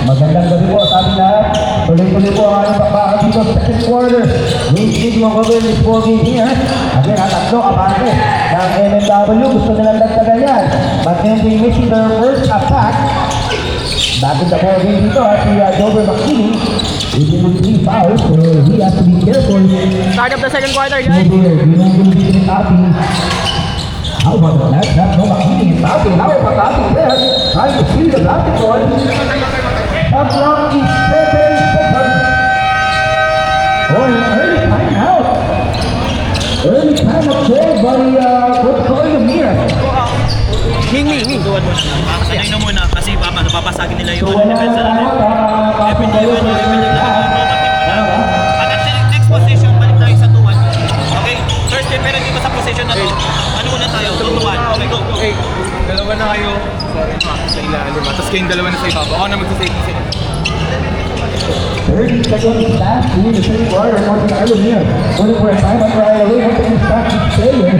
Speaker 9: Magandang gabi po sa ating lahat. Tuloy-tuloy po ang ating bakbakan dito sa second quarter. Wait, yung cover this ball game here. Again, tatlo kapante ng MMW. Gusto nilang dagdagan yan. But then they missing their first attack. Back in the ball game dito at si Dover McKinney. He didn't see foul, so he has to be careful.
Speaker 3: Start of the second quarter, guys.
Speaker 9: How about that? That's no McKinney. Tapping. How about tapping there? Trying to steal the basketball. Up clock is 7 seconds. Oh, an early timeout. Early timeout called by Coach Corey Amir.
Speaker 3: Ming.
Speaker 8: Sanay na muna kasi napapasagin nila yung defense na natin. Next position, balik tayo sa 2-1. Okay, Thursday, pero dito sa position na to, ano muna tayo? 2-1. Okay, go.
Speaker 10: Okay, dalawa na kayo. Sorry, sa ilalim. Tapos kayong dalawa na sa ibabaw. Ako na magsasafety.
Speaker 9: 30 seconds left in the third quarter. Northern Ireland here. Waiting for a time and right away. Hoping to start this player.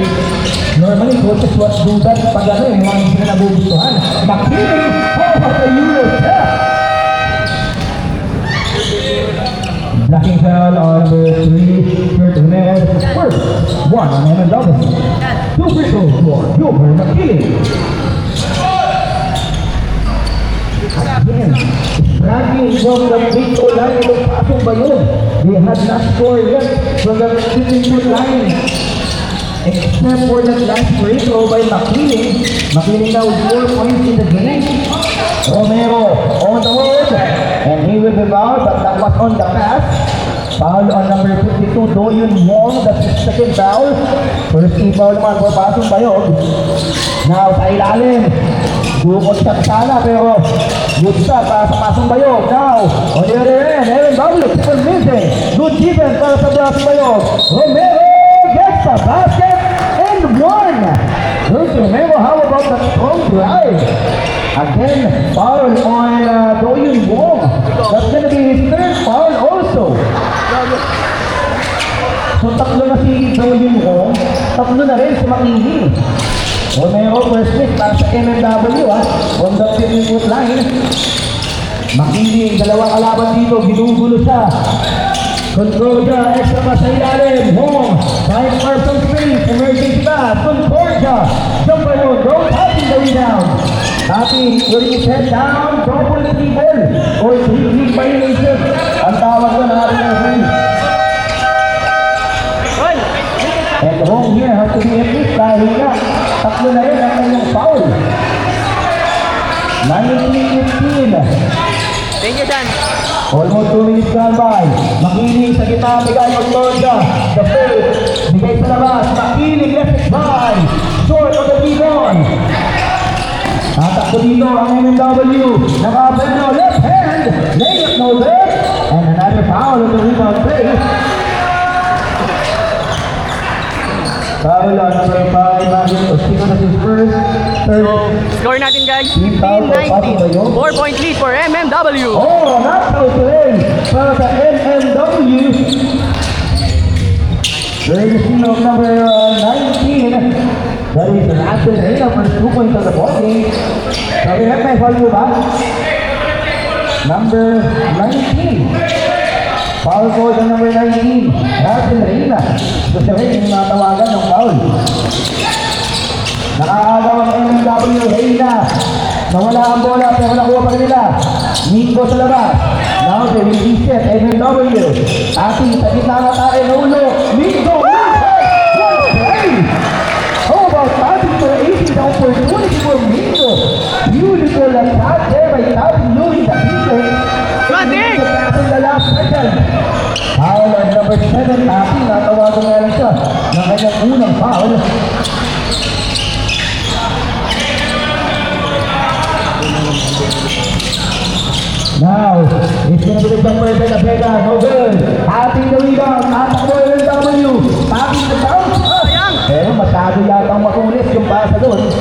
Speaker 9: Normally, coaches what do that pag ano yung mga hindi na nabubutuhan. McKinney, how about the Euro step? Blocking foul on the 3 for Tonel. First, 1 on MMW. 2 free throws for Dover McKinney. Again, dragging from the big goal line of Pasong Bayon. They had not scored yet from the 15-foot line. Except for that last free throw by McKinney. McKinney now 4 points in the game. Romero on the road. And he will be fouled, but that was on the pass. Foul on number 52, Doyun Wong. That's his second foul. First foul naman for Pasong Bayog. Now sa ilalim. Bukod shot sana pero good shot para sa Pasong Bayog. Now, on the other end, Aaron W. Triple missing. Good defense para sa Pasong Bayog. Romero gets the basket and one. Here's Romero, how about the strong drive? Again, foul on Doyun Wong. That's gonna be his third foul also. So tatlo na si Doyun Wong, tatlo na rin si McKinney. Romero first pick para sa MMW on the 15-foot line. McKinney, dalawang kalaban dito, ginugulo siya. Control siya, extra pa sa ilalim. Wong, 5 person space, emergency pass, Concordia. Jumper yun, don't tapping the rebound. Tapping, putting his head down, double dribble, or three violation. Ang tawag doon ang ating referee. And Wong here has to be at least dahil nga tatlo na rin ang kanyang foul. 19-15.
Speaker 3: Thank you, Dan.
Speaker 9: Almost 2 minutes gone by. McKinney sa gitna, bigay Concordia. The fake, bigay sa labas. McKinney left it by. Short of the rebound. Tatakbo dito ang MMW. Nakabal na left hand. Layup no good. And another foul on the rebound play. Foul on number 5, Magin Ostino na versus first, third.
Speaker 3: Score natin guys,
Speaker 9: Team foul for Pasig Bayog.
Speaker 3: 4-point lead for MMW.
Speaker 9: Oh, knockout play para sa MMW. Courtesy of number 19. That is Russell Reyna for 2 points on the ball game. Sabi na may foul mo ba? Number 19. Foul ko sa number 19. Russell Reyna. Gusto rin yung natawagan ng foul. Nakakagaw ang MMW Reyna. Nawala ang bola pero nakuha pa nila. Nico sa labas. Now they will reset MMW. Ating sa gitna na tayo ng ulo. Nico! What a play! How about passing for 80 down opportunity for Nico? Beautiful attack there by Tapping Louis the Peter.
Speaker 3: Matik!
Speaker 9: Tapping the last second. Foul on number 7. Tapping, natawagan nga lang siya ng kanyang unang foul. Now, it's gonna be the jumper by the Vega, no good. Tapping the rebound, tatakbo yung W. Tapping the bounce. Pero masyado yatang makulit yung pasa doon.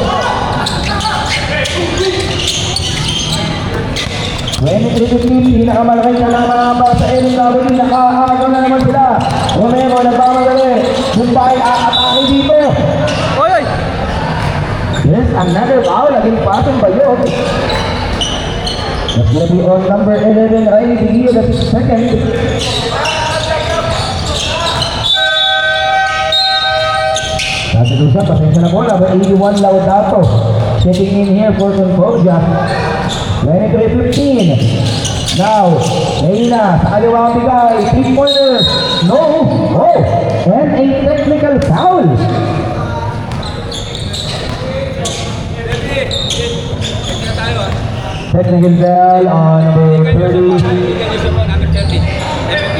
Speaker 9: 23-15, pinakamalaki na naman para sa MMW. Nakaagaw na naman sila. Romero, nagmamadali. Bumbay, aatake dito.
Speaker 3: Oy, oy!
Speaker 9: Yes, another foul against Pasig Bayog. That's gonna be on number 11, Riley Digio, that's his second. Dati doon siya, pasensya na po, number 81, Laudato. Checking in here for Concordia. 23-15. Now, Reina, sa kaliwang bigay, 3-pointer. No! Oh! And a technical foul. Technical foul on number 30.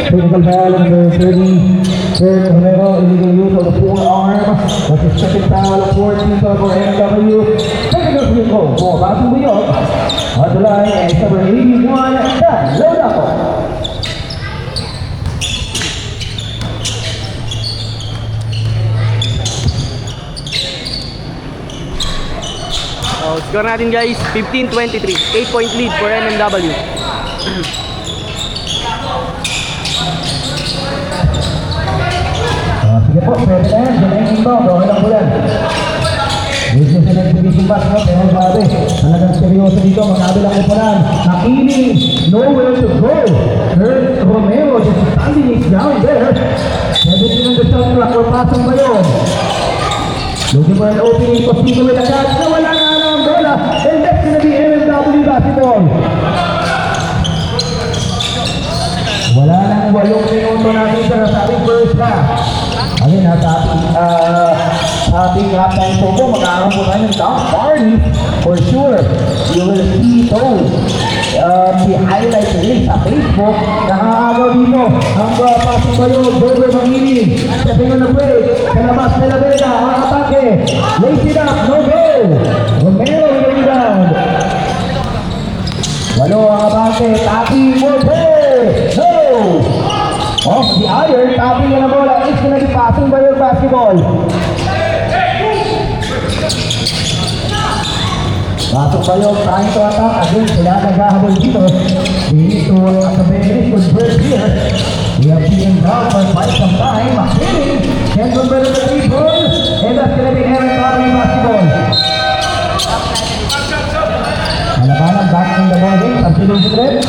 Speaker 9: Technical foul on number 30. Third, Romero, illegal use of the forearm. That's his second foul of 14 for MMW. Technical free throw for Pasig Bayog. On the line is number 81, Dan Laudato.
Speaker 3: Oh, score natin guys, 15-23. 8-point lead for MMW.
Speaker 9: Sige po, pwede na yan. Ganayin mo, gawin lang po yan. Business and exhibition match mo, pero sabi, talagang seryoso dito, magkabilang upunan. Nakini, nowhere to go. Kurt Romero just standing his down there. 17 on the shot clock for Pasig Bayog. Looking for an opening, Costigo with a catch. Nawala na ang bola. And that's gonna be MMW basketball. Wala nang 8 minuto natin sa ating first half. Ayun na, sa ating halftime show po, magkakaroon po tayo ng top party. For sure, you will see those the highlight reel sa Facebook. Nakakagaw dito ang Pasig Bayog, Dover Mangili. Sa tingin na play, sa labas na Vega, ang atake. Lace it up, no goal. Romero with the rebound. Walo ang abante, Tapi Morte. No! Off the iron, Tapi na bola. It's gonna be Pasig Bayog basketball. Pasig Bayog trying to attack. Again, sila naghahabol dito. We need to convert here. We have seen down for quite some time. McKinney can convert the 3 points. And that's gonna be Aaron Cobley basketball. Malabanan back in the ball game. Pagsilong si Trent.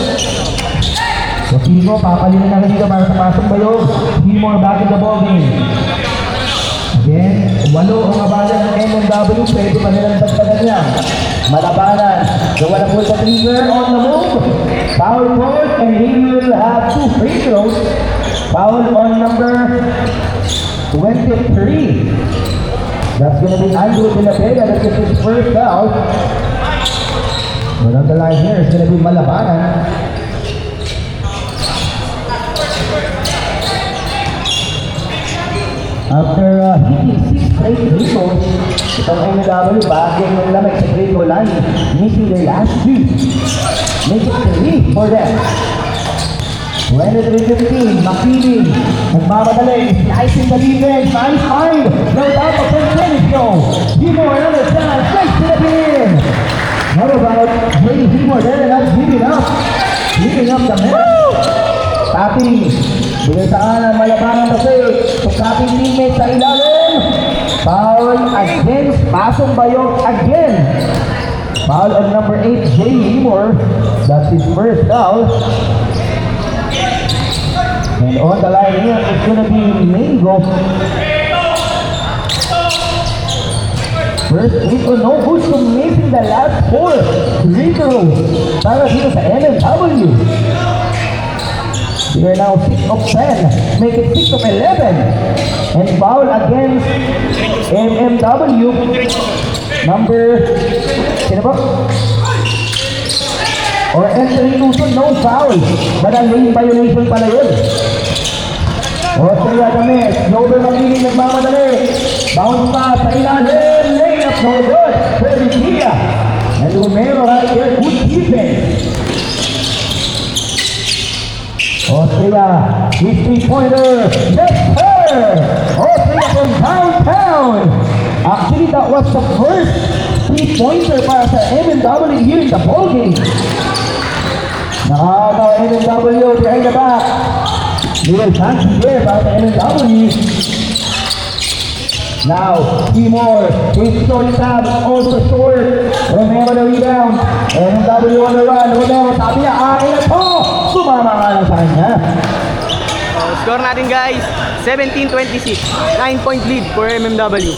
Speaker 9: So Timo, papalinin na rin dito para sa Pasig Bayog. Timo back in the ball game. Again, 8 ang abala ng MMW. Pwede pa nilang dagdagan niya. Malabanan. So wala po sa trigger on the move. Foul point and he will have 2 free throws. Foul on number 23. That's gonna be Andrew De La Vega. That's his first foul. But on the line here, it's gonna be Malabanan. After hitting 6 straight free throws, itong MMW bagay ng lamig sa free throw line, missing their last 2. Make it 3 for them. 23-15, Makini, nagmamadali, slicing the defense, nice find, no doubt of finish go. Timor, another chance, straight to the pin. How about Jay Timor there, not giving up the match. Tapi, bigay sa kanan, malabanan kasi, tukating teammate sa ilalim. Foul against Pasong Bayog again. Foul on number 8, Jay Timor. That's his first foul. And on the line here, it's gonna be Mingo. First free throw, no good to missing the last 4 free throws para dito sa MMW. We are now 6 of 10, make it 6 of 11. And foul against MMW. Number, sino ba? Or entering Luzon, no foul. But a lane violation pala yun. Austria damit, Glover Magiging nagmamadali. Bounce pa sa ilalim, lane up, no good. Perditia. And Romero right here, good defense. Austria, his three-pointer, yes sir! Austria from downtown. Actually, that was the first three-pointer para sa MMW here in the ballgame. Nakakatawa MMW behind the back. Little fancy there para sa MMW. Now, Timor, his story tab, also short. Romero the rebound. MMW on the run. Romero, sabi niya, akin na to! Sumama nga lang sa kanya.
Speaker 3: Score natin guys, 17-26. 9-point lead for MMW.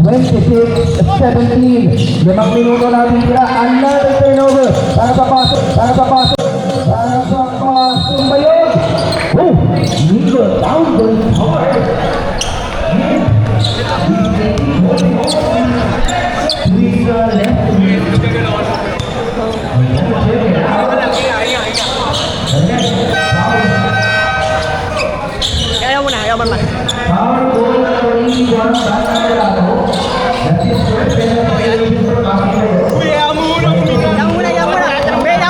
Speaker 9: 26-17. 5 minuto natin sila. Another turnover. Para papasok. Bayog. Oh, Nico down going hard.
Speaker 3: Ayaw man. Ayaw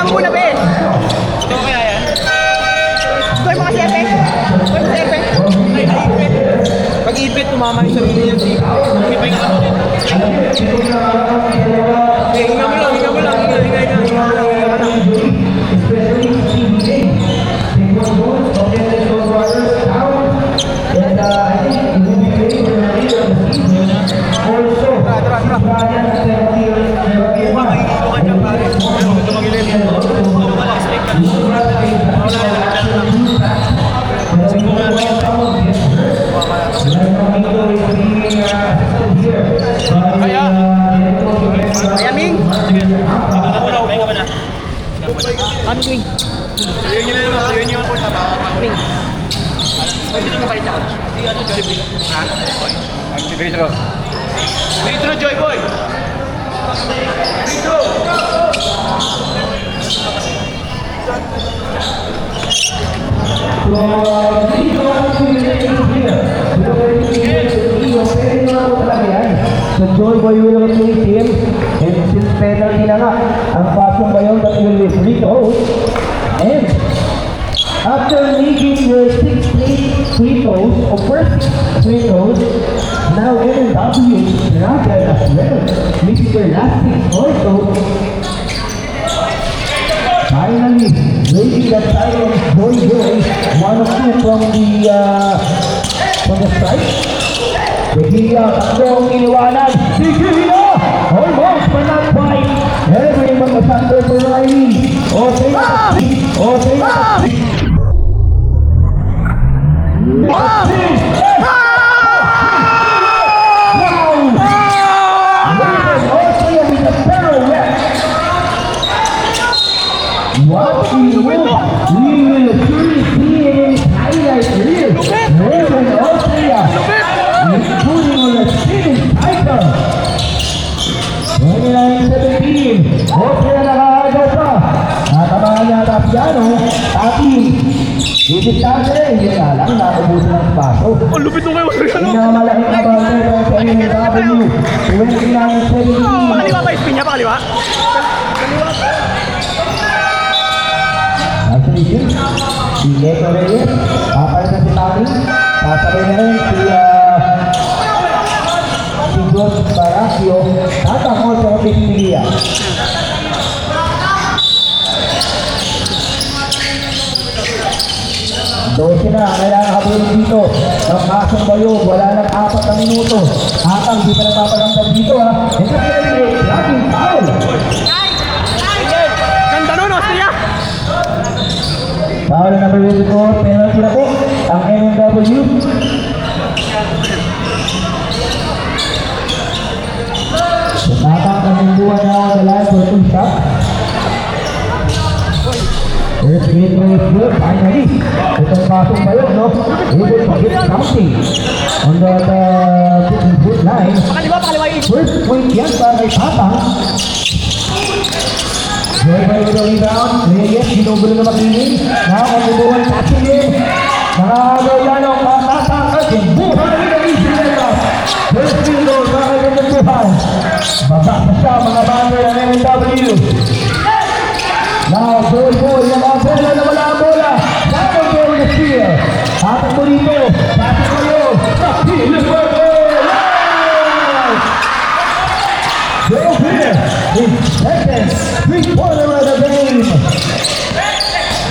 Speaker 3: muna, Ben. Ito kaya yan? Score mo kasi, Epe. Score mo, Epe.
Speaker 10: Pag-ipit, tumama yung sarili niya. Hinga mo lang.
Speaker 3: Kaya, Ming. Ano, Ming?
Speaker 8: Ayun yun po.
Speaker 3: Ming. Pwede nyo mapalit ako.
Speaker 8: Litro, Joy Boy! Litro!
Speaker 9: So Joy Boy will replace him. And since penalty na nga, ang Pasong Bayog that will be free throws. And after making your 6 free throws, or first 6 free throws, now MMW struggled as well. Making their last 6 also. Finally, breaking that silence, Boy, one of two from the strike. Tequila, tatlong iniwanan. Tequila! Almost, but not quite. Everyone was under for Riley. Okay, Austria with a pirouette. What we will surely see in highlight reel. Northern Austria including on the season title. 29-17. Austria nakakagaw pa. Natamaan yata Piano. Tapi Didiktahan na yun nga lang, nakabusin ang spaso.
Speaker 8: Ang lupit nung kayo, Mariano!
Speaker 9: Pinamalaking abante para sa MMW. 29-17.
Speaker 3: Pakaliwa ba? Spin niya, pakaliwa? Kaliwa.
Speaker 9: Actually, Exhibition. Si Eco Reyes, papalit na si Tani. Sasabay na rin si Jos Baracio at ang Otto Pinilia. Doon na, kailangan habulin dito ng Pasong Bayog, wala nang 4 na minuto. Atang di pa nagpaparamdam dito ha. Ito sila rin, laging foul.
Speaker 3: Ganda nun, Austria!
Speaker 9: Foul na number 24, penalty na po ang MMW. Atang kamingguan na ako sa line for 2 shot. First game is good, finally. Itong Pasong Bayog, no? Able to get something on the 15-foot line. First point yan para kay Atang. Very well with the rebound. Reyes, ginugulo na makinig. Nakakabubuhan sa atin. Nakakagaw yan ang Atang at yung buhay na easy layup. First field goal para kay Bubuhan. Baba na siya mga bander ng MMW. Now, goal, yung mga bola na wala ang bola. Second goal na steal. Atang mo dito. Pasok kayo. Steal is for goal. Joe Pierre is second. 3-quarter of the game.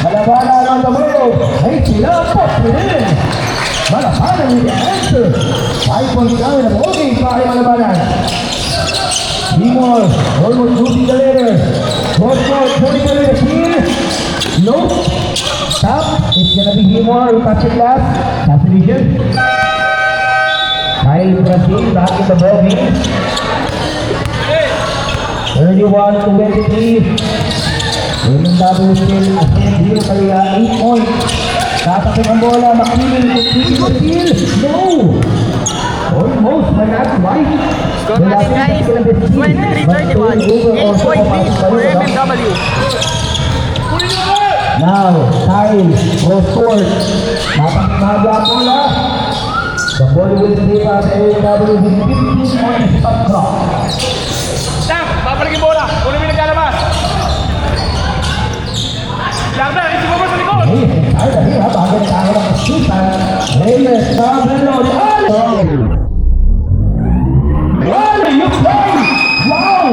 Speaker 9: Malabanan ang damog. Ay sila po rin. Malabanan with the answer. 5 points down ang okay para malabanan. Timor, almost losing the letter. Cross court, 20 the steal. Nope. Stop. It's gonna be Timor who touches last. Substitution. Kyle Brazil back in the ball game. 31-23. MMW still ahead here kaya 8 points. Tatapin ang bola, makiling. Steal. No. Almost, but not quite.
Speaker 3: Score natin guys, 23-31. 8-point lead for MMW.
Speaker 9: Now, Kyle, cross court. Napakmaga ang bola. The ball will stay at MMW with 15 points shot clock.
Speaker 10: Sam, babalik yung bola. Kunin mo yung naglalabas. Labda, isi mo ba sa likod?
Speaker 9: Reyes, ay, dali ha, bago nagkakaroon ng shoot. Reyes, Pablo, What are you playing? Wow!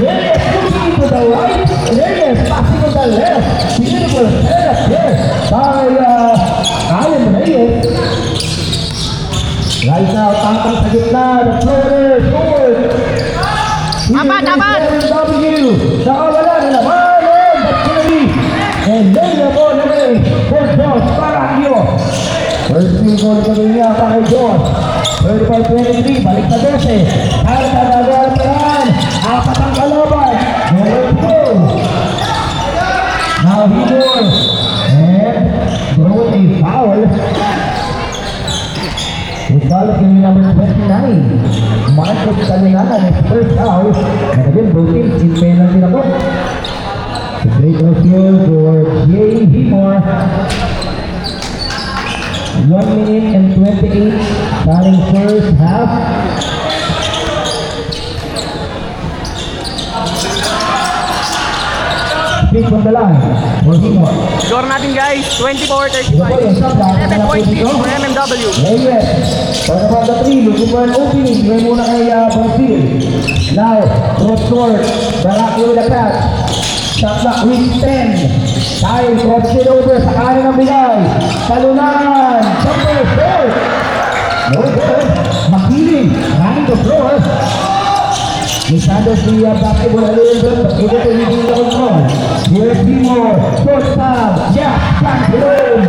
Speaker 9: Reyes looking to the right. Reyes passing to the left. Beautiful setup there by Alan Reyes. Right now, tapang sa gitna. The floater, short.
Speaker 3: Apat!
Speaker 9: W. Nakawala na naman. That's gonna be. And then the ball away for Josh Baracio. First field goal ka rin niya para kay Josh. 35-23, balik na 12. At nagagalapan, 4 ang kalaban. Number 2. Now he goes. And throw a foul. His foul is number 29. Marcos Calinanan, his first foul. And again, both teams in penalty na po. The great here for Jay Himor. 1 minute and 28 starting first half. Speak from the line for Himor.
Speaker 3: Score natin guys, 24-35. 7-point lead for MMW.
Speaker 9: Reyes, for about the 3, looking for an opening. Ngayon muna kay Brazil. Now, cross court, Baraki with a catch. Shot clock with 10. Kyle cross it over sa kanan ng bigay. Talunan, jumper, short. No good. Makiling, running the floor. Mishandles the basketball a little bit, but able to regain the control. Here's Himor, short stab, yeah, back home.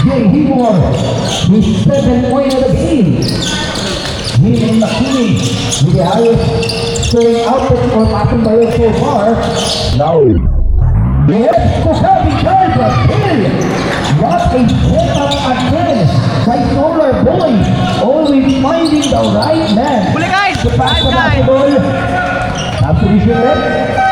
Speaker 9: Jay Himor, with 7 points of the game. Him and Makiling, with the highest scoring output for Pasong Bayog so far. Now, yes, Kusabi Charles Brazil. What a setup again by Solar Boy. Always finding the right man.
Speaker 3: Huli guys!
Speaker 9: To pass the
Speaker 3: Guys!
Speaker 9: basketball. Substitution left.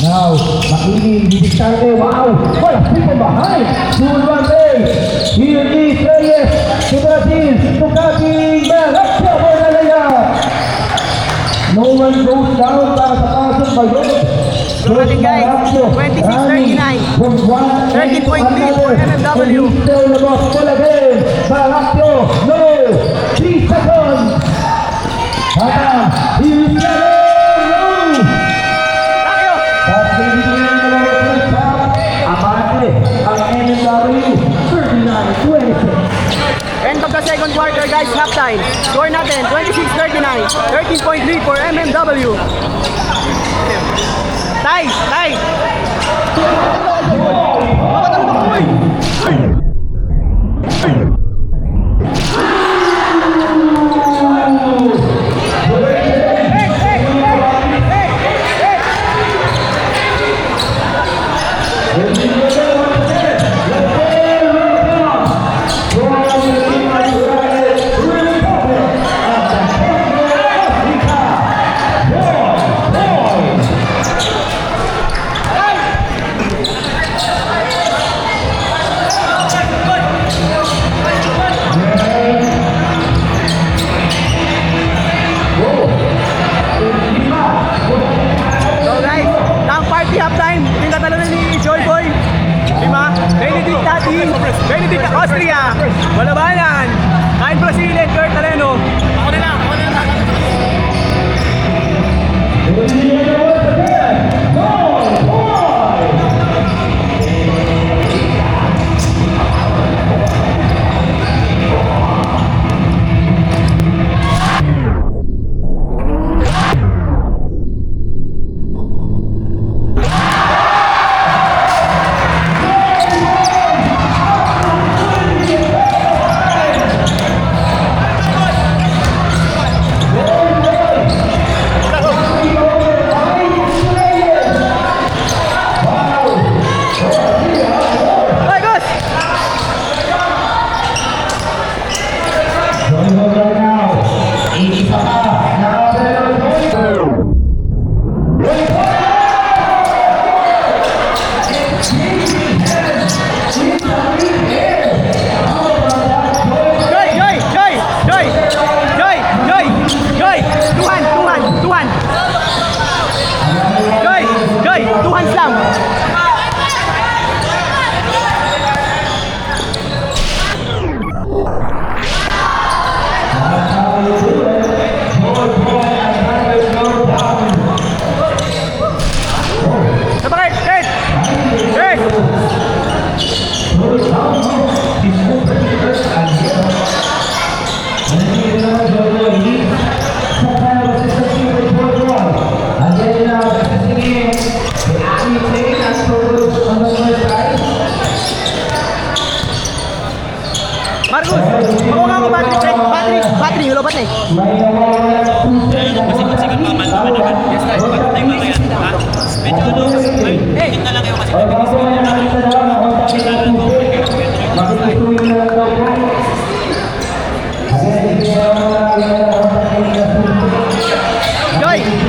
Speaker 9: Now, Makini, Distante, wow! What a people behind! 2-1 base! Here is Reyes to Brazil, to cutting the left cover na layup! No one goes down para sa pasok by Reyes.
Speaker 3: So natin guys, 26-39. 13.3 for MMW.
Speaker 9: Still the boss full again. Balaccio, no! 3 seconds! Hata, here's the no! Tapos hindi na naman sa Amante, ang MMW, 39-26.
Speaker 3: End of the second quarter guys, halftime. Score natin, 26-39. 13.3 for MMW. Tay! Tay! Benedict Austria, Malabanan, Kain Brazil, Kurt Taleno. Ako na lang.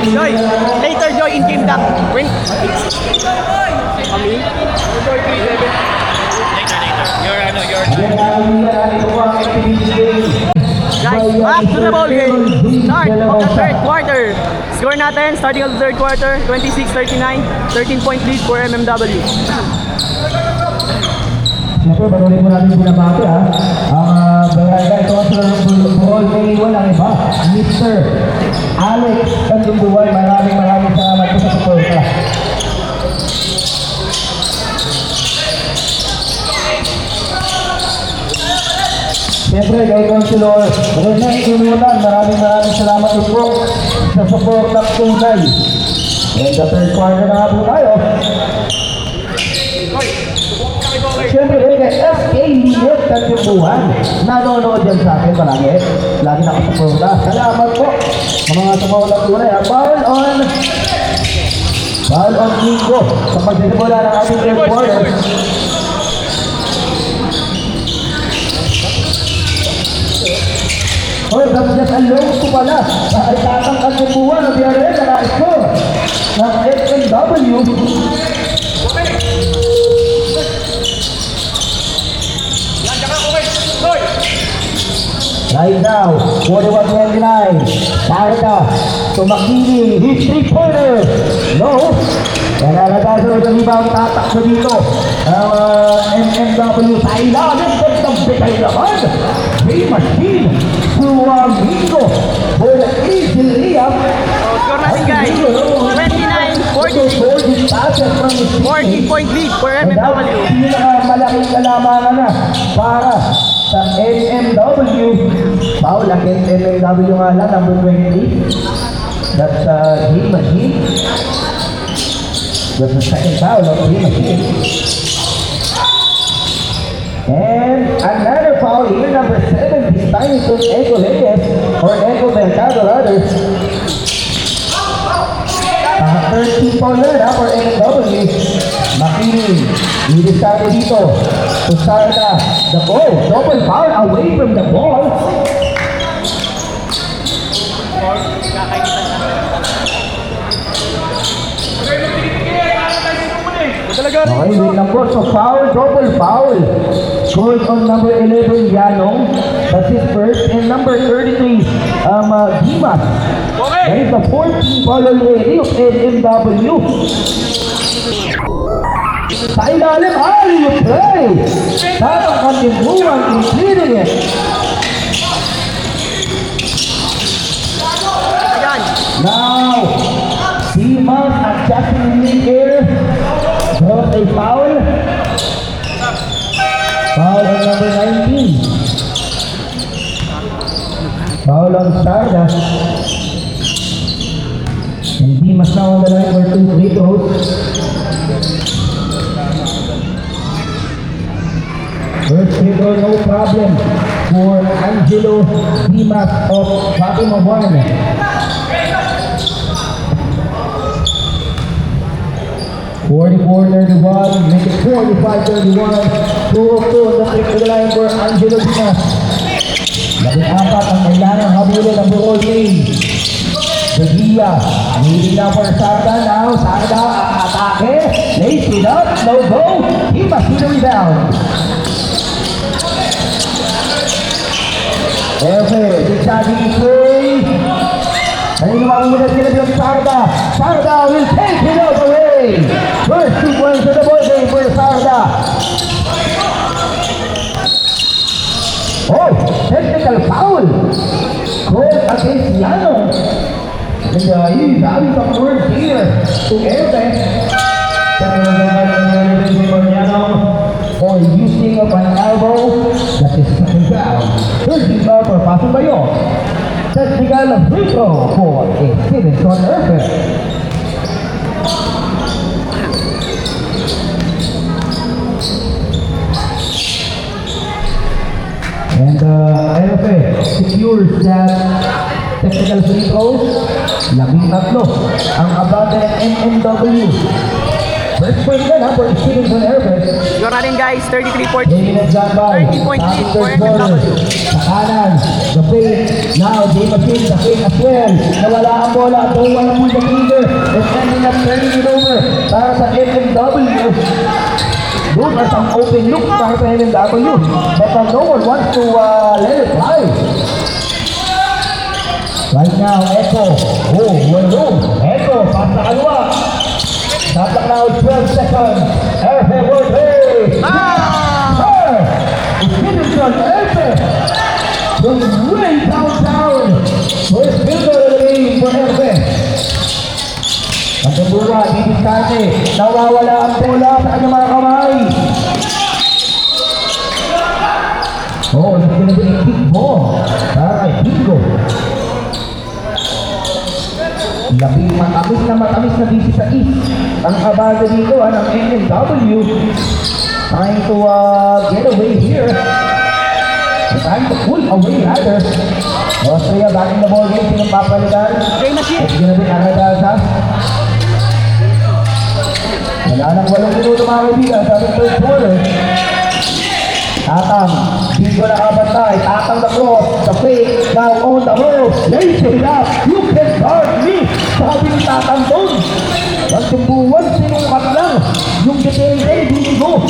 Speaker 3: Joy! Later Joy in game duck. Wait. Kami? Joy 3-7. Guys, back to the ball game. Start of the third quarter. Score natin, starting of the third quarter, 26-39, 13-point lead for MMW.
Speaker 9: Siyempre, barunin po natin pinabati ang barangay sponsor ng ball may walang iba, Mr. Alex Kandunduay. Maraming salamat po sa suporta. Siyempre, kay Councilor Rene Inulan, maraming salamat po sa support ng tunay. And the third quarter na po tayo. Siyempre, kay SK Linet Katipuhan, nanonood yan sa akin palagi. Lagi nakasuporta. Salamat po sa mga sumawag ng tunay. Ball on Nico sa pagsisimula ng ating third quarter. Hoy, just alone ko pala. Nakaitatang Katipuhan ng BRN na na-score ng SMW. to Makini. His three-pointer. No. Kaya nagkasunod ang rebound, tatakbo dito. MMW sa ilalim. Nagtagbitay naman. J-Machine to Mingo for the easy layup.
Speaker 3: Score natin guys. 29-40. 14-point lead for MMW.
Speaker 9: Malaking kalamangan na para sa MMW. Foul against MMW nga lang, number 20. That's J-Machine. That's the second foul of J-Machine. And another foul here, number 7, this time it was Ego Reyes or Ego Mercado rather. 13 fouler na for MMW. Makini, i-discard dito. To start the ball. Double foul away from the ball. Okay, wait lang po. So foul, double foul. Scored on number 11, Yanong. That's his first. And number 33, Dimas. That is the 14th foul already of MMW. Sa ilalim, you play. Tapos ang timbuhan, including it. Now, Dimas adjusting in the air. Draws a foul. Foul on number 19. Foul on Stardust. And Dimas now on the line for 2 free throws. First free throw, no problem for Angelo Dimas of Fatima 1. 44-31, make it 45-31. 2 of 2 on the trip to the line for Angelo Dimas. Labing-apat ang kailangang habulin ng buong game. Sevilla, leading now for Sarda now. Sarda, atake. Lace it up, no go. Dimas with the rebound. Okay, deciding play. Ayun naman ang muna sila ng Sarda. Sarda will take it all away. First 2 points of the ball game for Sarda. Oh, technical foul. Goal against Yano. And he's having some words here to Erte. For using of an elbow, that is second foul. Third foul for Pasong Bayo. Technical free throw for a Stevenson Erte. And LFA secures that technical free throws. 13 ang abante ng MMW. First point na for Stevenson Airfare.
Speaker 3: Score natin guys, 33-40.
Speaker 9: 30-point
Speaker 3: lead for MMW.
Speaker 9: Sa kanan, the fake. Now, J-Machine, the fake as well. Nawala ang bola. Don't want to pull the trigger. It's ending up turning it over para sa MMW. Doon are some open look para sa MMW. But no one wants to let it fly. Right now, Echo. Oh, room. Echo, pass na kalwa. Tatak now, 12 seconds. Erfe, work, hey! Stevenson, Erfe! From way downtown. First fielder of the game for Erfe. Ang tumbuha, didiskarte. Nawawala ang bola sa kanyang mga kamay. Oh, that's gonna be a big ball. Para kay Bingo. Labing matamis na busy sa East. Ang abada dito, ng MMW. Trying to get away here. Trying to pull away rather. Austria back in the ball game. Sinong papalitan? It's gonna be Aradasa. Wala nang 8 minuto mga kaibigan sa ating third quarter. Tatang, Bingo na kabantay. Tatang the cross, the fake, now on the road. Lace it up, you can guard me. Sabi ni Tatang doon. Ang tumbuhan, sinukat lang. Yung detail ay Bingo.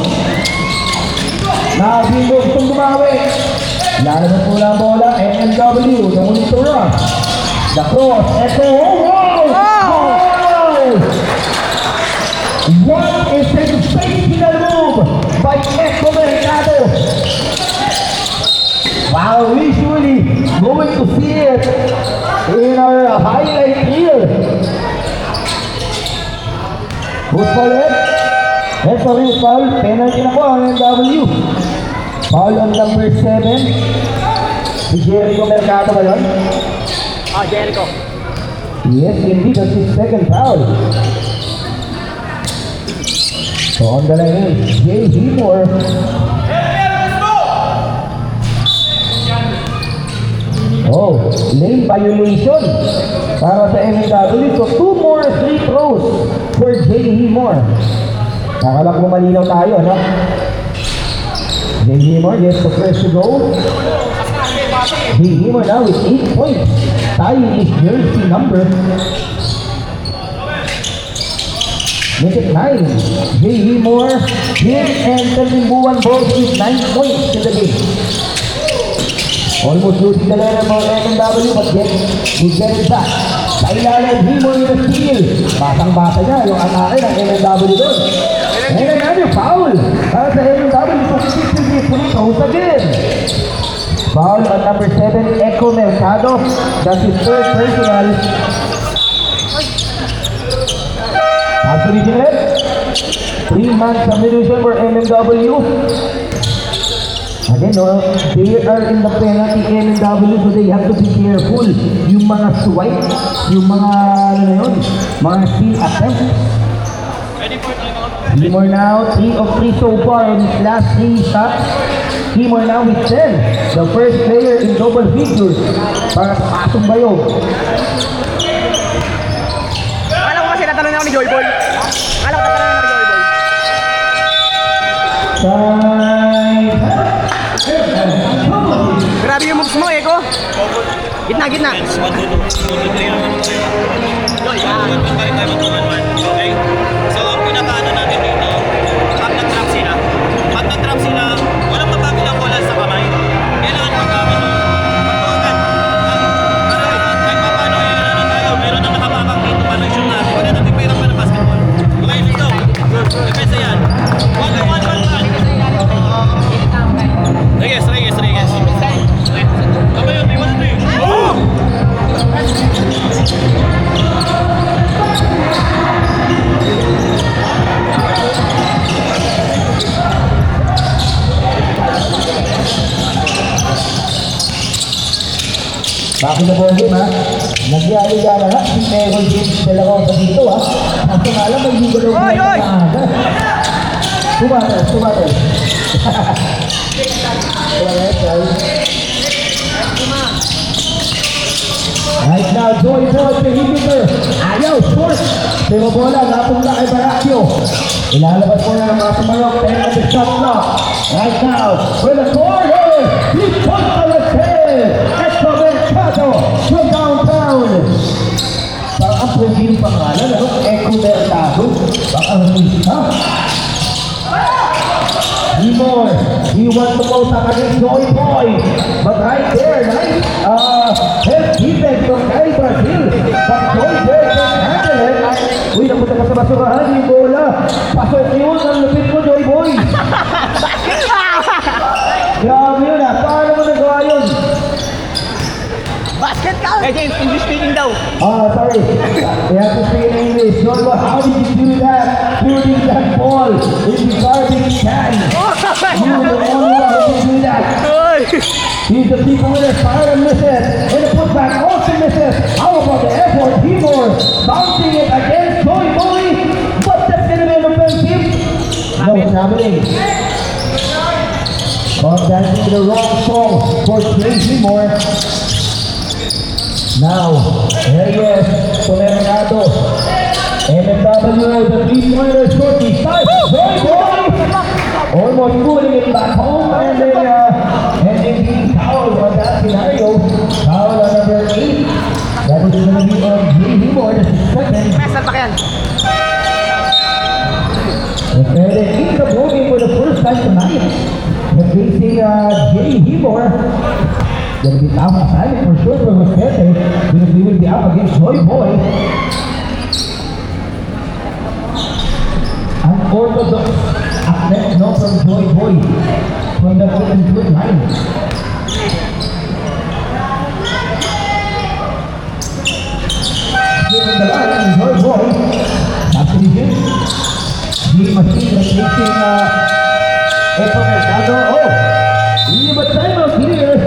Speaker 9: Now Bingo gustong dumawi. Lalabas po lang bola, MMW, the monitor run. The cross, Echo, wow! What a sensational move by Echo Mercado. Wow, usually going to see it in our highlight reel. Who's foul it? Echo rin foul. Penalty na po ang NW. Foul on number 7. Si Jericho Mercado ba yun?
Speaker 3: Jericho.
Speaker 9: Yes, indeed, that's his second foul. So on the line is Jay Hemore. Oh, lane violation para sa MW. So 2 more free throws for Jay Hemore. Nakalak mo malinaw tayo, no? Jay Hemore gets the first to go. Jay Hemore now with 8 points, tying his jersey number. Make it 9. Jay Hemore, him and Terlimbuan both with 9 points in the game. Almost losing the letter for MW, but yet we get it back. Sa ilalim, Hemore with a steal. Basang-basa niya yung atake ng MW doon. And another foul. Para sa MW, consistently free throws again. Foul on number 7, Echo Mercado. That's his third personal. Absolutely correct. 3-man substitution for MW. Again, no, they are in the penalty MW, so they have to be careful. Yung mga swipe, yung mga, ano na yun, mga steal attempt. Hemore now, 3 of 3 so far in his last 3 shots. Hemore now with 10. The first player in double figures para sa Pasong Bayog.
Speaker 3: Akala ko kasi natanong na ako ni Joy Boy. Akala ko tatanong na ako ni Joy Boy. Grabe yung moves mo, Eko. Gitna.
Speaker 8: Okay? So, ang pinakaano natin dito, pag nag-trap sila, walang mapabilang bola sa kamay. Kailangan magkakaroon. Kahit pa paano, tayo, meron na nakapakang dito pa ng shoot natin. Wala natin pera pa ng basketball. Okay, dito. Depende yan. One. Reyes. Tama yun, may 1-3. Oh!
Speaker 9: Bakit na po game, ha? Nagyali-gala na si Meron James de la Rosa dito, ha? Ang pangalan may ligo daw na maaga. Tumater. Right now, Joy Boy, Pehibiter. Ayaw, short. Pero bola, napunta kay Baracchio. Ilalabas mo na ng mga sumarok. 10 at the shot clock. Right now, with the corner. He's put on the tail. Echo Mercado from downtown. Parang ang pwedeng pangalan, ano? Echo Mercado. Baka humita. Hemore, he wants to go sa kanyang Joy Boy. But right there, nice help defense from Kai Brazil. But Joy Boy can handle it. Uy, napunta ka sa basurahan, yung bola. Pasok yun, ang lupit mo, Joy Boy. Grabe yun, ha? Paano mo nagawa yun?
Speaker 3: Basket count! Hey James, English speaking daw.
Speaker 9: Sorry. We have to speak in English. Joy Boy, how did you do that? Shooting that ball in the garbage can. You were the only one who can do that. He's the people with their fire and misses. And the putback also misses. How about the effort? Hemore bouncing it against Joy Boy. But that's going to be an offensive. No, it's happening. Oh, that's the wrong song for Jay Hemore. Now, Reyes, Mercado, MW, the 3-pointer shortly starts. Joy Boy! Almost pulling it back home and then ending the foul on that scenario. Foul on number 8. That is going to be on Jay Hemore, the second.
Speaker 3: Mesal pa yan.
Speaker 9: And then in the ball game for the first time tonight. They're facing Jay Hemore. Gonna be tough assignment for sure for Rosete because we will be up against Joy Boy. Unorthodox athlete no from Joy Boy from the open foot line. Given the line, Joy Boy. Actually, the machine replacing Epo Mercado. Oh, we have a timeout here.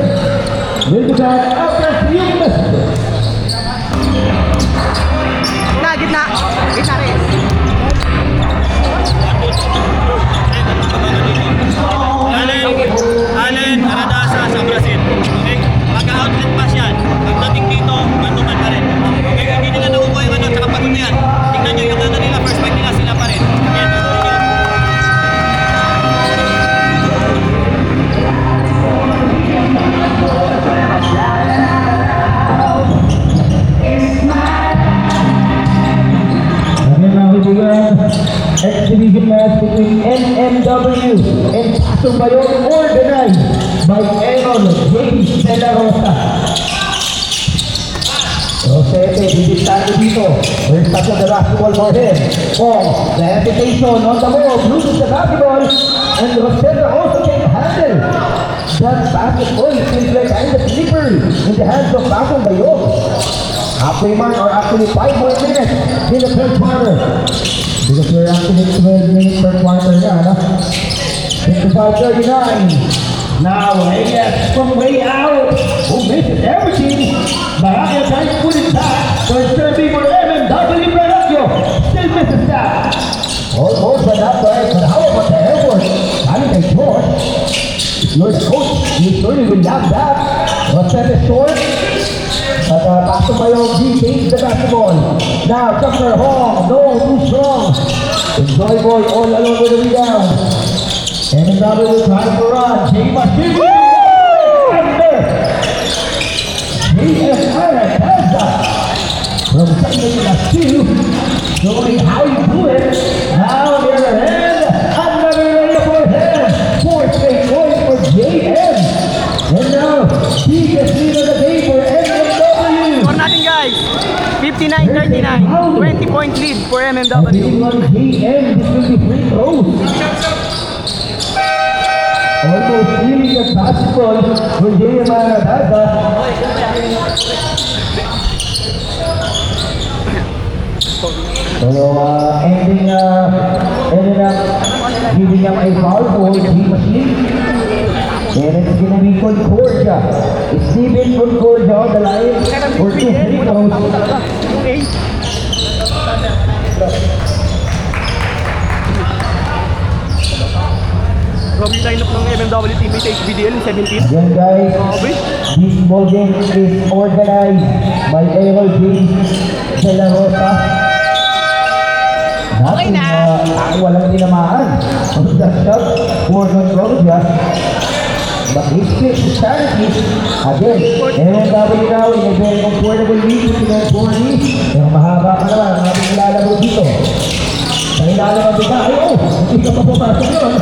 Speaker 9: We'll be back after a few messages.
Speaker 3: Gitna rin.
Speaker 8: Allen, Aradasa sa Brazil. Okay? Pagka-outlet pass yan, pagdating dito, mantuman pa rin. Okay? Hindi nila nakukuha yung tsaka pagod na yan. Tignan nyo yung nila, first fight nila, sila pa rin. Yan,
Speaker 9: Again, mga kaibigan, exhibition match between NMW and Pasong Bayon organized by Aaron James De La Rosa. Rosete, bibigtado dito. First touch of the basketball for him. Kong, the hesitation on the move, loses the basketball, and Rosete also can handle. That basketball is like kind of slippery in the hands of Pasong Bayon. Halfway mark or actually 5 more minutes in the third quarter. Because we're actually 12 minutes per quarter na, no? 55-39. Now, Reyes from way out. Who misses everything. Baraka tries to put it back. So it's going to be for MMW Bradacchio. Still misses that. Almost an upright, but how about the effort? Coming by George. If you're the coach, you surely will love that. Rosette is short. But Pasong Bayon takes the basketball. Now, Tucker Hong, no, too strong. Joy Boy all alone with the rebound. MMW trying to run. Jay Machine. Under. JFR has that. From Sunday Machine. Showing how you do it. Now, their hand. Another layup for him. 4 straight points for JM. And now, biggest lead of the day for MMW.
Speaker 3: Score natin guys. 59-39. 20-point lead for MMW.
Speaker 9: JM, this will be free throws. Almost stealing the basketball for JM Aradasa. So, ending up giving up a foul for the Machine. And it's going to be Concordia. Steven Concordia on the line for 2 free throws.
Speaker 3: Grabe yung lineup ng MMW teammate sa HBDL in 17.
Speaker 9: Again guys, this ball game is organized by Aaron James De La Rosa. Natin walang tinamaan. On that shot for Concordia. But he splits the strategy. Again, MMW now in a very comfortable lead to the 40. Yung mahaba pa naman ang ating ilalaro dito. Sa ilalaro dito, ay hindi ka pa pumasok yun.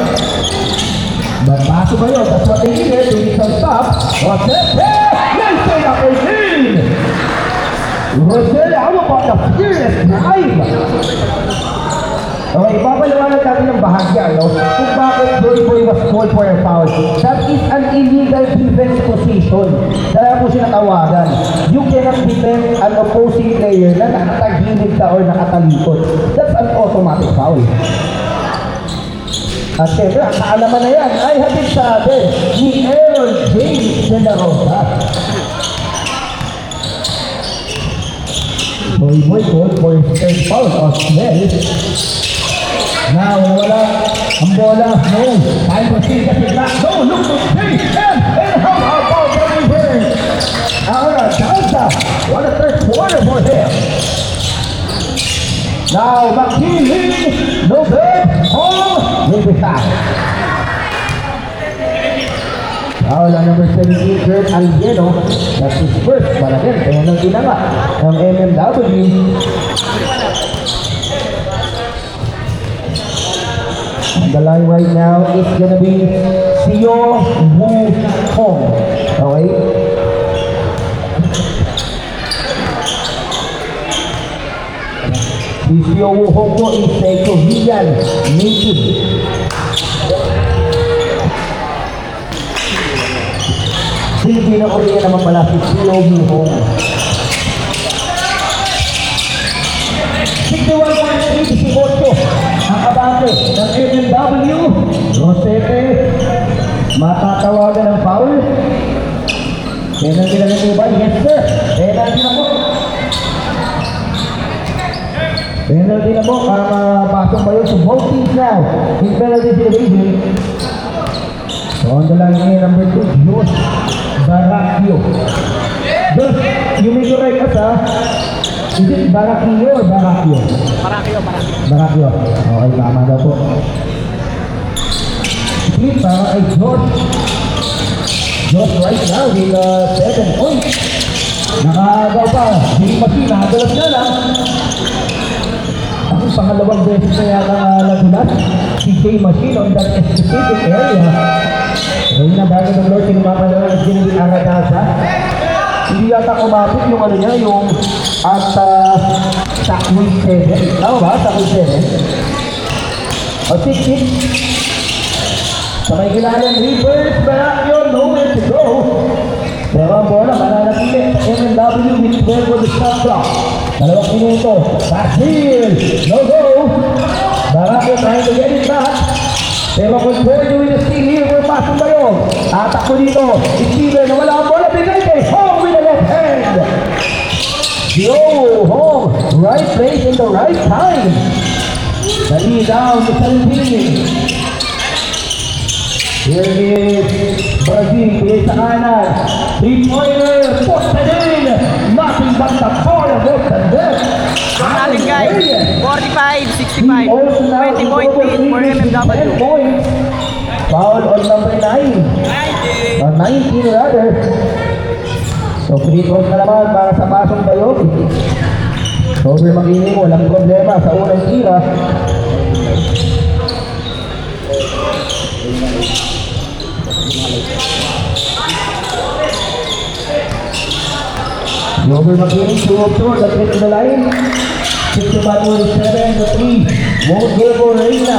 Speaker 9: But Pasong Bayon, that's what they needed. They need some stop. Rosete, nice play up for lead. Rosete, how about the furious drive? Okay, papaliwanag natin ng bahagya, no? Kung bakit Joy Boy was called for a foul. That is an illegal defense position. Kaya po siya natawagan. You cannot defend an opposing player na nakatagilid ka or nakatalikod. That's an automatic foul. At syempre, ang kaalaman na yan ay hatid sa atin ni Aaron James De La Rosa. Joy Boy called for his third foul as well. Now, wala ang bola. No, time to see the back. No, look to James and how about the reverse? Ahora, Dalta, what a third quarter for him. Now, McKinley, no good, home, will be fouled. Foul on number 17, Kurt Alieno. That's his first, but again, kaya nang ginanga ng MMW. The line right now is gonna be Sio Wu Hong. Okay? Si Sio Wuhong po is a Korean native. Filipino Korean naman pala si Sio Wuhong. 61.8 ang abante ng MMW. Rosete, matatawagan ng foul. Penalty na rin ba? Yes sir, penalty na po. Penalty na po ang pasok ba yun? So both teams now in penalty division. So on the line here, number 2, Josh Baracchio. Josh, you may correct us ha. Is it Baracchio or Baracchio? Baracchio. Okay, tama daw po. Split para kay Josh. Josh right now with 7 points. Nakagaw pa. Hindi mati, nakagalas na lang. Ang pangalawang beses na yata nagulat. Si J Machine on that specific area. Ngayon na bago ng Lord, sinumapala ng Ginny Aradasa. Hindi yata kumapit yung ano niya, yung at Sakway 7. Tama ba? Sakway 7? O 6-6. Sa may kilalan, reverse, Baracchio, nowhere to go. Pero ang bola, mananatili sa MMW with 12 on the shot clock. 2 minuto. Basil! No go! Baracchio trying to get it back. Pero kung they're doing the steal here, we're passing ba yun? Atak ko dito. Steven, nawala ang bola. Bigay kay Hong with the left hand. Yo, Hong. Right place in the right time. Dali down to Salvini. Here is Brazil. Play sa kanan. 3-pointer. Posta din. Nothing but the ball of the net.
Speaker 3: Natin guys, 45-65. 20-point lead for MMW.
Speaker 9: Foul on number 9. 19 rather. So free throws na naman para sa pasong Bayog. Sober mag-ining, walang problema sa unang tira. Sober mag-ining, 2 of 2, let's get to the line. 61-7, the 3. Won't go for Reina.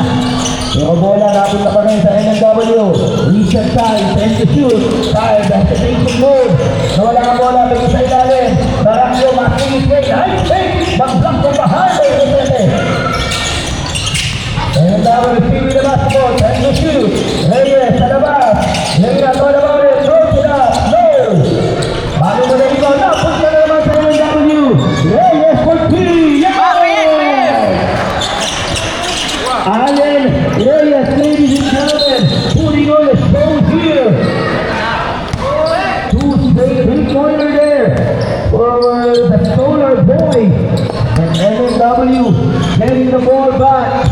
Speaker 9: Pero bola, napit na pa rin sa MMW. Reset time, time to shoot. Time, hesitation mode. Nawala ang bola, bigay sa ilalim. Baracchio, masking straight. High fake, mag-block from behind. MMW receiving the basketball, time to shoot. Reyes, sa labas. Reina, thought about it, throws it up. No! Bago mo na ikaw, napos na naman sa MMW. Reyes for 3. Yeah! Allen Reyes, ladies and gentlemen, putting on the show here. 2 straight 3-pointer there for the Solar Boy. And MMW getting the ball back.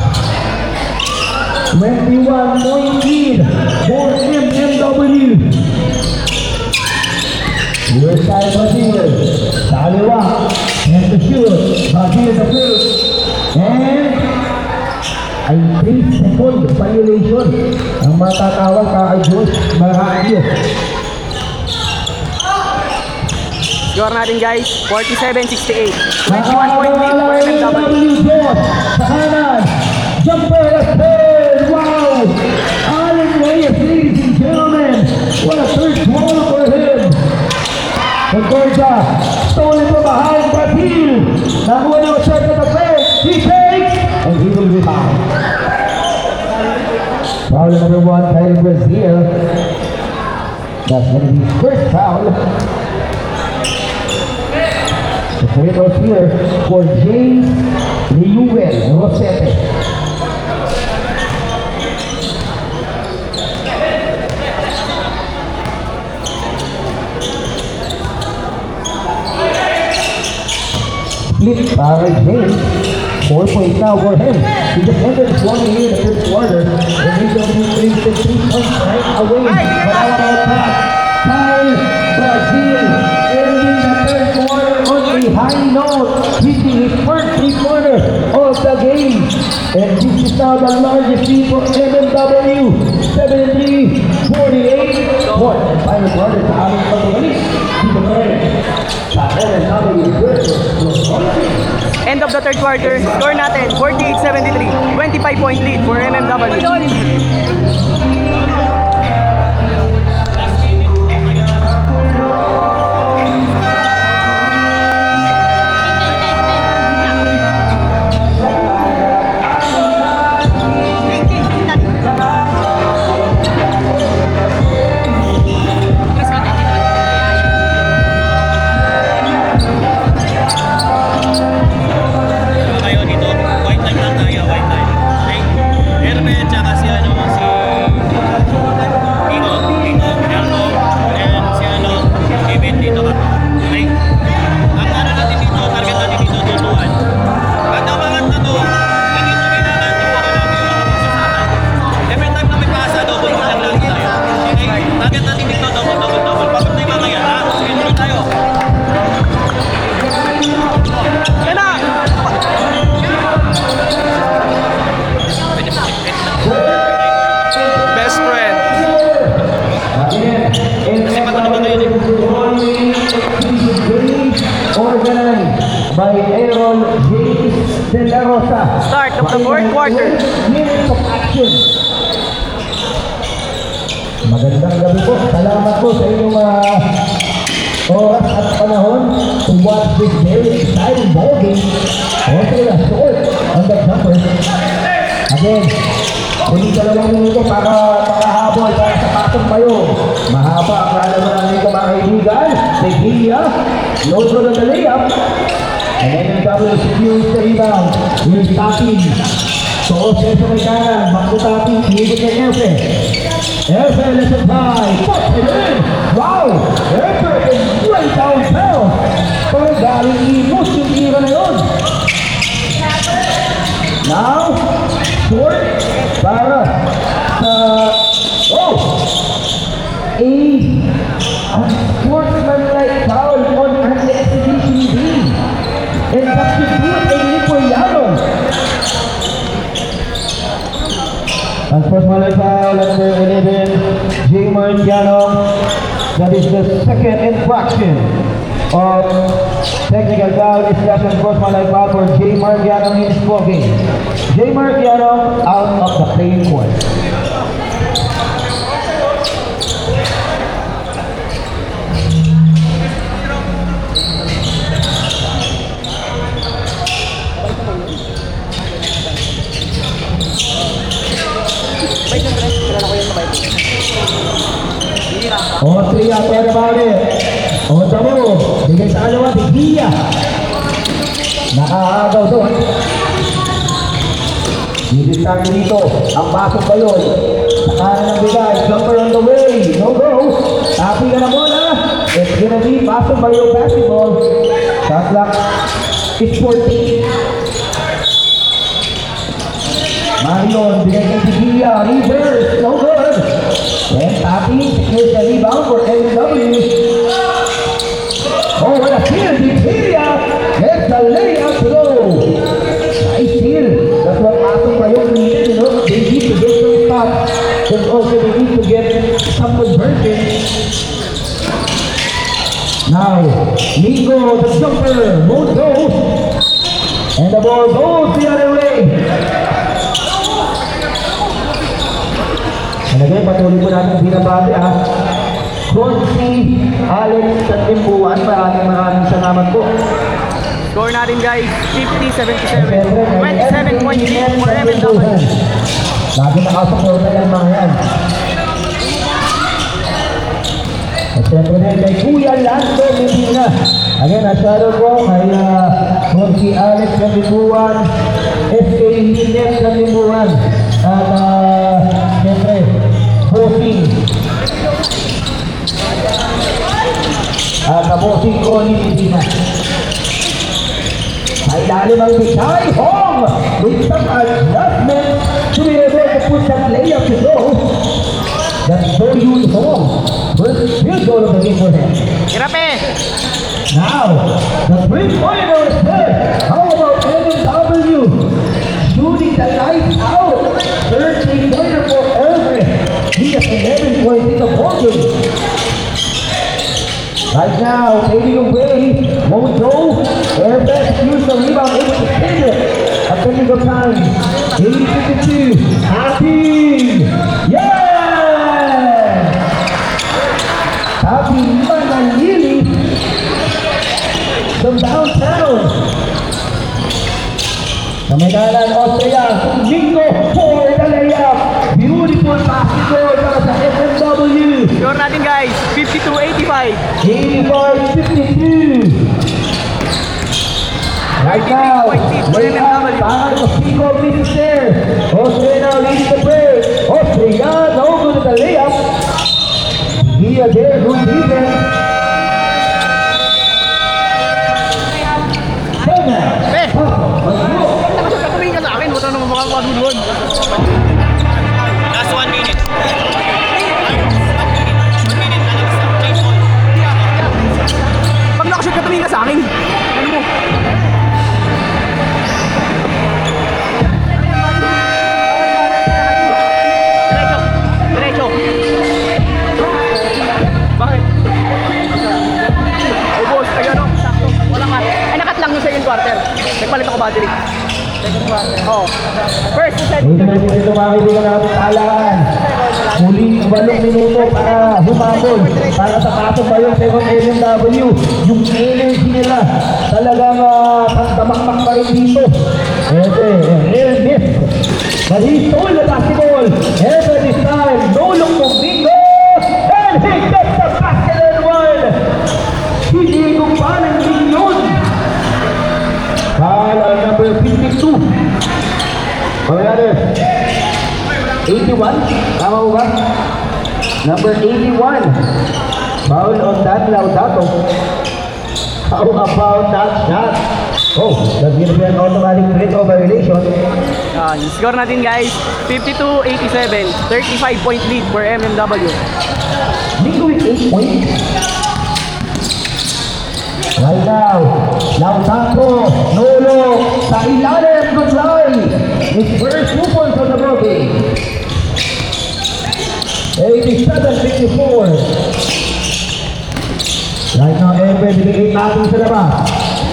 Speaker 9: 21-point lead for MMW. Here's Kyle Brazil. Saliwa. And the shoot. Brazil the flip. And ay 3-second violation ang matatawag kay Josh Baracchio.
Speaker 3: Score natin guys, 47-68. 21-point lead for MMW.
Speaker 9: Sa kanan, jumper at third, wow! Allen Reyes, ladies and gentlemen, what a third quarter for him. Concordia, stolen from behind, Brazil. Nakuha ng shot at the play, he takes, and he will rebound. Foul number 1, Kyle Brazil. That's going to be his first foul. The free throws here for James Lewell Rosete. Split para James. 4 points now for him. He just entered this one here in the first quarter. And he's going to be 3 points right away. But how about that? Kyle Brazil ending the third quarter on a high note, hitting his first 3-pointer of the game. And this is now the largest lead for MMW. 73-48. Final quarter sa aming pagkabalik. Dito pa rin sa MMW versus Los Angeles.
Speaker 3: End of the third quarter, score natin 48-73. 25-point lead for MMW.
Speaker 8: Kayo dito, white line lang tayo, white line. Okay? Hermes, tsaka si ano, si Ino, Erno, and si ano, Kevin dito ka. Okay? Ang ano natin dito, target natin dito, tutuan. Pag namangat na to, hindi ito kailangan ito, ano lang yung makasusahan. Every time na may pasa, double lang lang tayo. Okay? Target natin dito, double. Pagod na yung mga yan, ha? Sige, tuloy tayo.
Speaker 3: Yan na!
Speaker 10: Best friend.
Speaker 8: Kasi patuloy na yun eh.
Speaker 9: Organized by Aaron James De La Rosa.
Speaker 3: Start of the fourth quarter.
Speaker 9: Minutes of action. Magandang gabi po. Salamat po sa inyong oras at panahon to watch this very exciting ball game. Okay, na short on the jumper. Again, hindi 2 minuto para makahabol para sa pasong bayo. Mahaba ang lalaman nito mga kaibigan. Tequila, low throw on the layup. And then yung double secures the rebound. Here's Tapin. So, Ose sa may kanan. Makto Tapin. Higit ng Ose. Ose, let's apply. Put it in. Wow! Effort is right downtown. Pero galing imos yung tira na yun. Now, short para sa a sportsman-like foul on an exhibition game. And substitute a Nicoyano. Ang sportsman-like foul number 11, J. Marciano. That is the second infraction of technical foul discussion sportsman-like foul for J. Marciano in this ball game. J. Marciano out of the playing court. O, 3 up, what about it? O, tamo, bigay sa kalawa, Tequila. Nakaagaw doon. Didistart dito, ang pasok ba yun? Sa kanan ng bigay, jumper on the way, no go. Tapi ka na bola. It's gonna be pasok ba yung basketball. Shot clock is 14. Marion, bigay kay Tequila, reverse, no good. Then Tapi secures the rebound for MW. Oh, what a steal, Tequila. Gets the layup to go. Nice steal. That's what pasok ba yung needed, you know. They need to get some stop. But also they need to get some conversion. Now, Nico, the jumper, won't go. And the ball goes the other way. And again, patuloy po natin binabati Consi, Alex, at Timbuan. Maraming salamat po.
Speaker 3: Score natin guys, 50-77. 27-point lead for MMW.
Speaker 9: Lagi nakasuporta yung mga yan. At syempre din kay Kuya Lando Medina. Again, nasyado ko kay Consi, Alex, at Timbuan. SK Linet, at Timbuan. At syempre, Bossing. At Bossing ko ni Medina. Ay lalim ang Bicay Hong with some adjustment to be able to put that layup to go. That's Boyun Hong. First field goal of the game for him.
Speaker 3: Grabe!
Speaker 9: Now, the three-pointer is there. How about MMW? Shooting the lights out. Third three-pointer for Everett. He has 11 points in the ball game. Right now, fading away, won't go. Airbag use the rebound, able to send it. At the legal time, 8:52. Happy! Yeah! Happy Mananili from downtown. Kamagalan, Austria, Nico for the layup. Beautiful basketball para sa FMW.
Speaker 3: Score natin guys, 52-85.
Speaker 9: 85-52. Right now, layup para sa Pico Minister. Austria now leads the break. Austria, no good at the layup. Here, there, good defense.
Speaker 3: Tumingin ka sa akin, wala naman makakadulod.
Speaker 8: Last 1 minute.
Speaker 3: Pag nakashoot ka, tumingin ka sa akin. Ano mo? Diretso. Bakit? Oh boss, ay ano? Sakto. Wala ka. Ay nakat lang yung second quarter. Nagpalit ako battery. Second quarter? Oo. First, second.
Speaker 9: Dito na dito mga kaibigan natin talaan. Muling 8 minuto para humabol. Para sa pasok ba yung second LMW. Yung energy nila talagang pagdamakmak pa rin dito. Ernest. But he stole the basketball. Ever this time, no look for Bingo. And he gets the basket and one. Hindi ko pa ng yun. Foul on number 52. Or rather, 81. Tama mo ba? Number 81. Foul on that Laudato. How about that shot? Oh, that's going to be an automatic free throw violation.
Speaker 3: Score natin guys, 52-87. 35-point lead for MMW.
Speaker 9: Nico with 8 points. Right now, Laudato, Nolo, sa ilalim, good try. His first 2 points on the ball game. 87-54. Right now, Ever, binigay natin sa labas.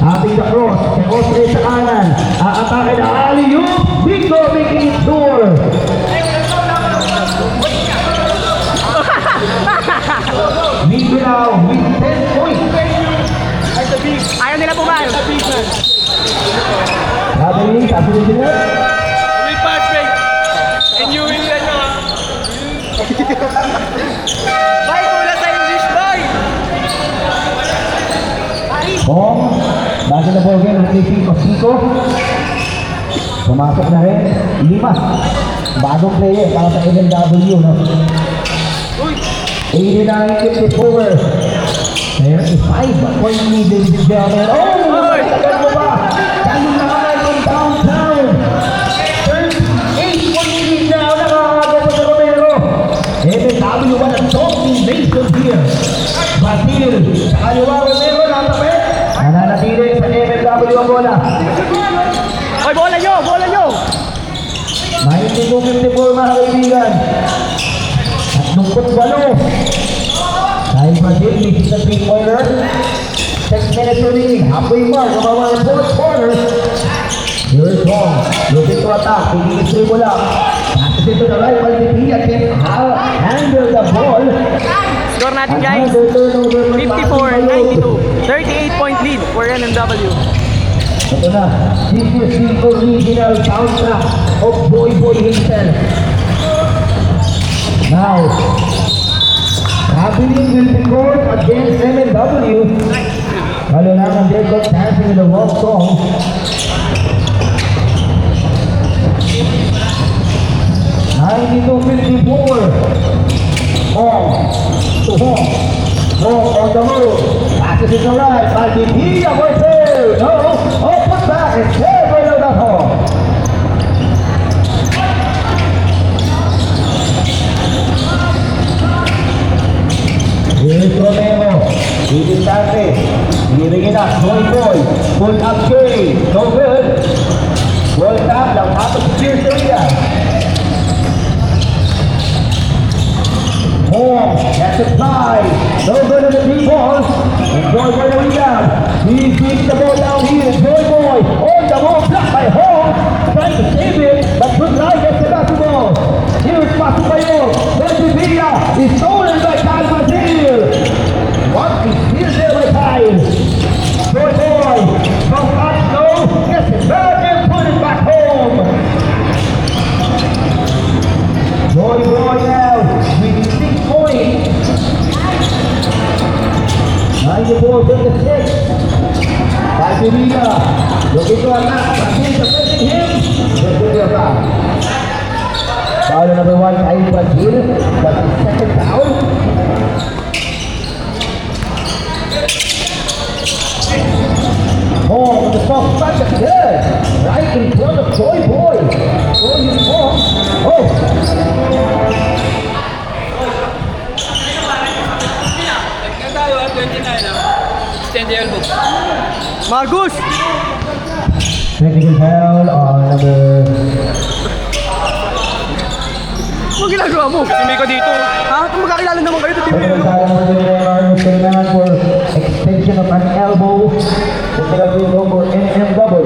Speaker 9: Ating the cross, kay Austria sa kanan. Aatake na alley-oop, Bingo making it sure. Bingo now with 10 points.
Speaker 3: Ayaw nila pumayos.
Speaker 9: Sabi nila.
Speaker 10: May fast break. And you will let nyo.
Speaker 3: Bay, wala sa English, bay!
Speaker 9: Bong, bago na ball game, at Pico. Pumasok na rin, 5. Bagong player para sa LMW, no? 89-54. There is 5-point lead, ladies and gentlemen. Oh! Tagal mo ba? Tayo na kayo from downtown. 38-point lead now. Nakakagawa sa Romero. MMW, what a domination here. Batil. Sa kaliwa, Romero, natapit. Nananatili sa MMW ang bola.
Speaker 3: Oy, bola nyo!
Speaker 9: 92-54 mga kaibigan. At lungkot 8. Dahil Batil, this is a 3-pointer. 6 minutes remaining. Halfway mark. Kabawa ng 4th quarter. Here's Bong. Looking to attack. Hindi dribble up. Passes it to the right. Valdivian can handle the ball.
Speaker 3: Score natin guys, 54-92. 38-point lead for MMW.
Speaker 9: Ito na. This is the original soundtrack of Boy himself. Now, happening will be scored against MMW. Lalo lang ang they're got dancing with the walk song. Ball on the move. Passes it to right. Valdivia was there. No. Oh, put back. It's there for Laudato. Here's Romero. Distante. Giving it up. Boy. Pull up Jay. No good. World tap. Laudato secures the lead. That's a try. No good on the 3 balls. And Boy for the rebound. He beats the ball down here. Boy number 1 ay Brazil. That's the second foul. Oh, the soft touch is good. Right in front of Joy Boy. Joy is off. Oh.
Speaker 3: Marcus!
Speaker 9: Technical foul on number...
Speaker 3: Ano ginagawa mo?
Speaker 10: Kasi may ko dito.
Speaker 3: Ha? Kung magkakilala naman kayo,
Speaker 9: Technical foul on Marcus Ferdinand for extension of an elbow. Technical foul for NMW.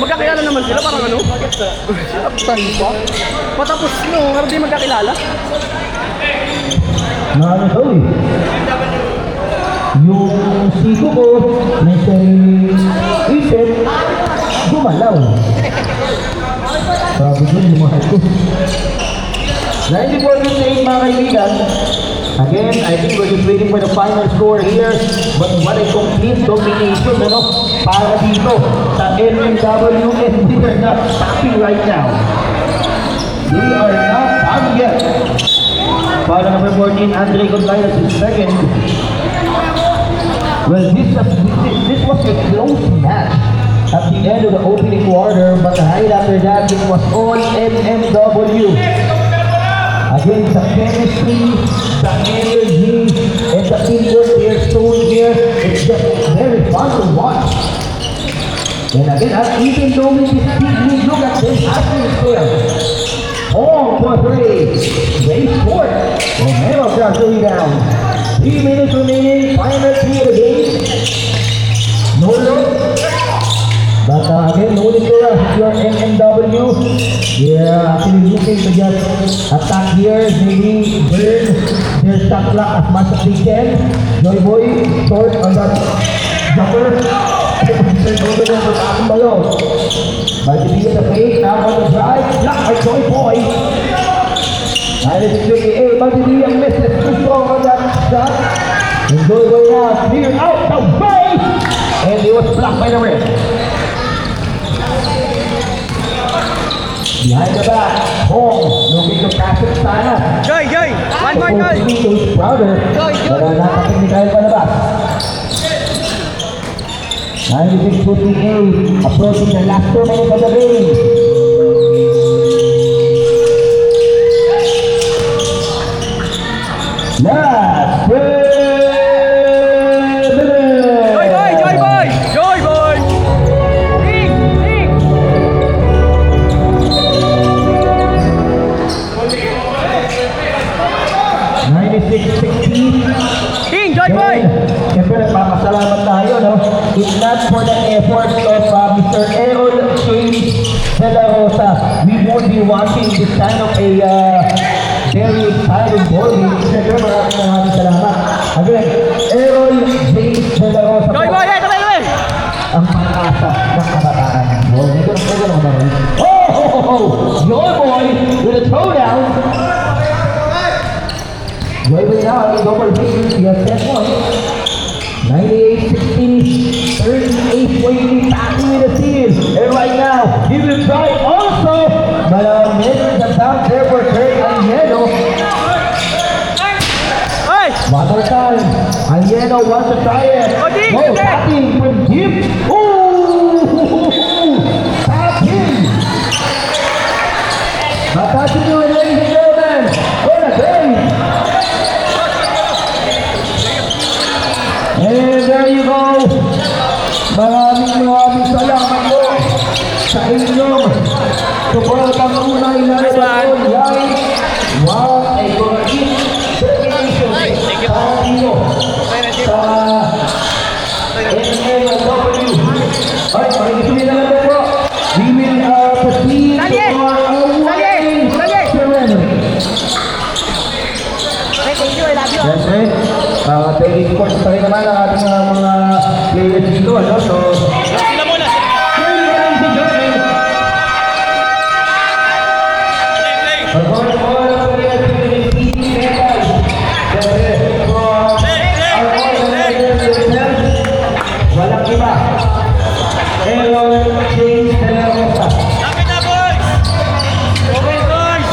Speaker 3: Magkakilala naman sila, parang ano? Saan pa? Patapos no, pero di magkakilala.
Speaker 9: Ano to eh? Yung siko ko, may sariling isip, gumalaw. Sabi ko, yung mahal ko. 94-8 mga kaibigan. Again, I think we're just waiting for the final score here. But what a complete domination, ano? Para dito sa MMW, and we are not stopping right now. We are not done yet. Para number 14, Andre Gonzalez is second. Well, this was a close match at the end of the opening quarter, but right after that, it was all MMW. Again, the chemistry, the energy, and the teamwork they're showing here, it's just very fun to watch. And again, even though we look at this atmosphere, all for three, race fourth, Romero grabs the rebound. 3 minutes remaining, final 3 of the game. No look. But again, no need to rush if you're MMW. Yeah, actually looking to just attack here, maybe burn their shot clock as much as they can. Joy Boy, short on that jumper. Turn over there for Tatum Balo. But to be in the face, now on the drive, blocked by Joy Boy. And it's 58, but the misses too strong on that shot. And Joy Boy now cleared out the way. And he was blocked by the rim. Behind the back, Hong looking to pass it sana.
Speaker 3: Joy! One more, Joy!
Speaker 9: Joy! Crowder. Pero nakapit ni Kyle palabas. 96-58, approaching the last 2 minutes of the game. Last 3 minutes.
Speaker 3: Joy Boy!
Speaker 9: 96-60.
Speaker 3: King, Joy Boy!
Speaker 9: Siyempre, nagpapasalamat tayo, no? If not for the efforts of Mr. Errol James De La Rosa, we won't be watching this kind of a very exciting ball game. Siyempre, maraming salamat. Again, Errol James De La Rosa.
Speaker 3: Joy Boy!
Speaker 9: Ang pangasa ng kabataan. Ball, ito na ba? Oh! Joy Boy with a throwdown. Joy Boy now, double figures, he has 10 points. 98-16, 38-20, backing with the steal. And right now, he will try also, but missed the down there for Kurt Alieno. One more time, Alieno wants to try it. Oh, tapping from deep. Ooh! Tapping! Matasin nyo, ladies and gentlemen. What a game! And there you go. Maraming salamat po sa inyong suportang unay na rebon. Yan. Wow, a complete celebration sa inyo sa MMW. Ay, pakikisumin na lang po. We will proceed to our awarding ceremony. That's right. 30 points pa rin naman ang ating mga players dito, ano? So,
Speaker 8: Sila muna.
Speaker 9: walang iba. Errol James De La Rosa.
Speaker 8: Lapit na, boys! Okay, boys!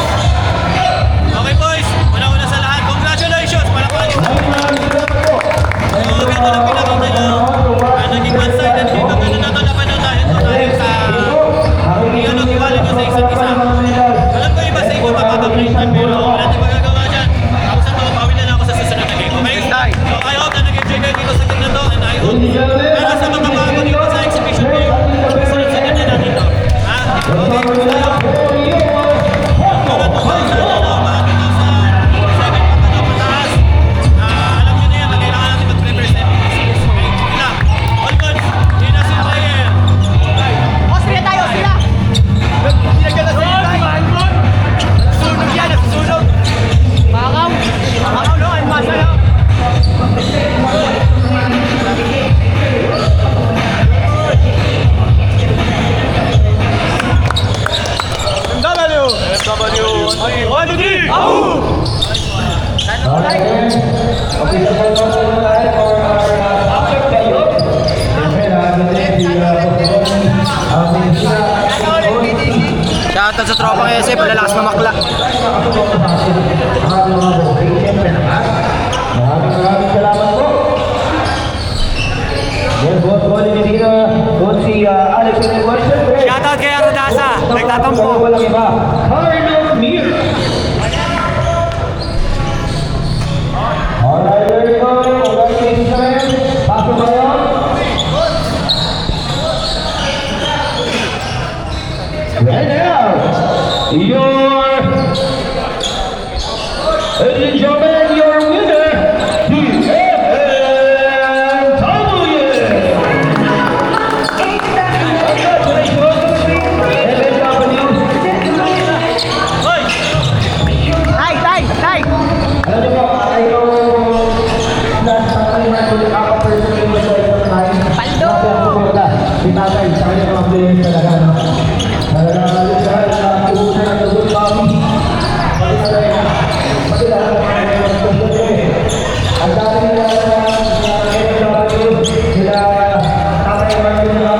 Speaker 8: Okay, 1, 2, 3!
Speaker 3: Shoutout sa tropang SF, malalakas na makla.
Speaker 9: Maraming salamat po. Yes, boss, bowling dito. Doon si Alex Universe.
Speaker 3: Shoutout kay Arodasa, nagtatampo.
Speaker 9: Walang iba. Cardinal Mir. Alright, very good. Alright, ladies and gentlemen. Pasok ba yun? Right now, ladies and gentlemen, your winner, the FNW.
Speaker 3: Tay!
Speaker 9: Alam niyo po, ayaw Paldo! Si tatay, sa kanya mga players talaga, no? Talaga, dahil sa tubunan ng tubod kami. Pati lahat ng mga tubod kami. Ang dami nila sila tatay naman yung mga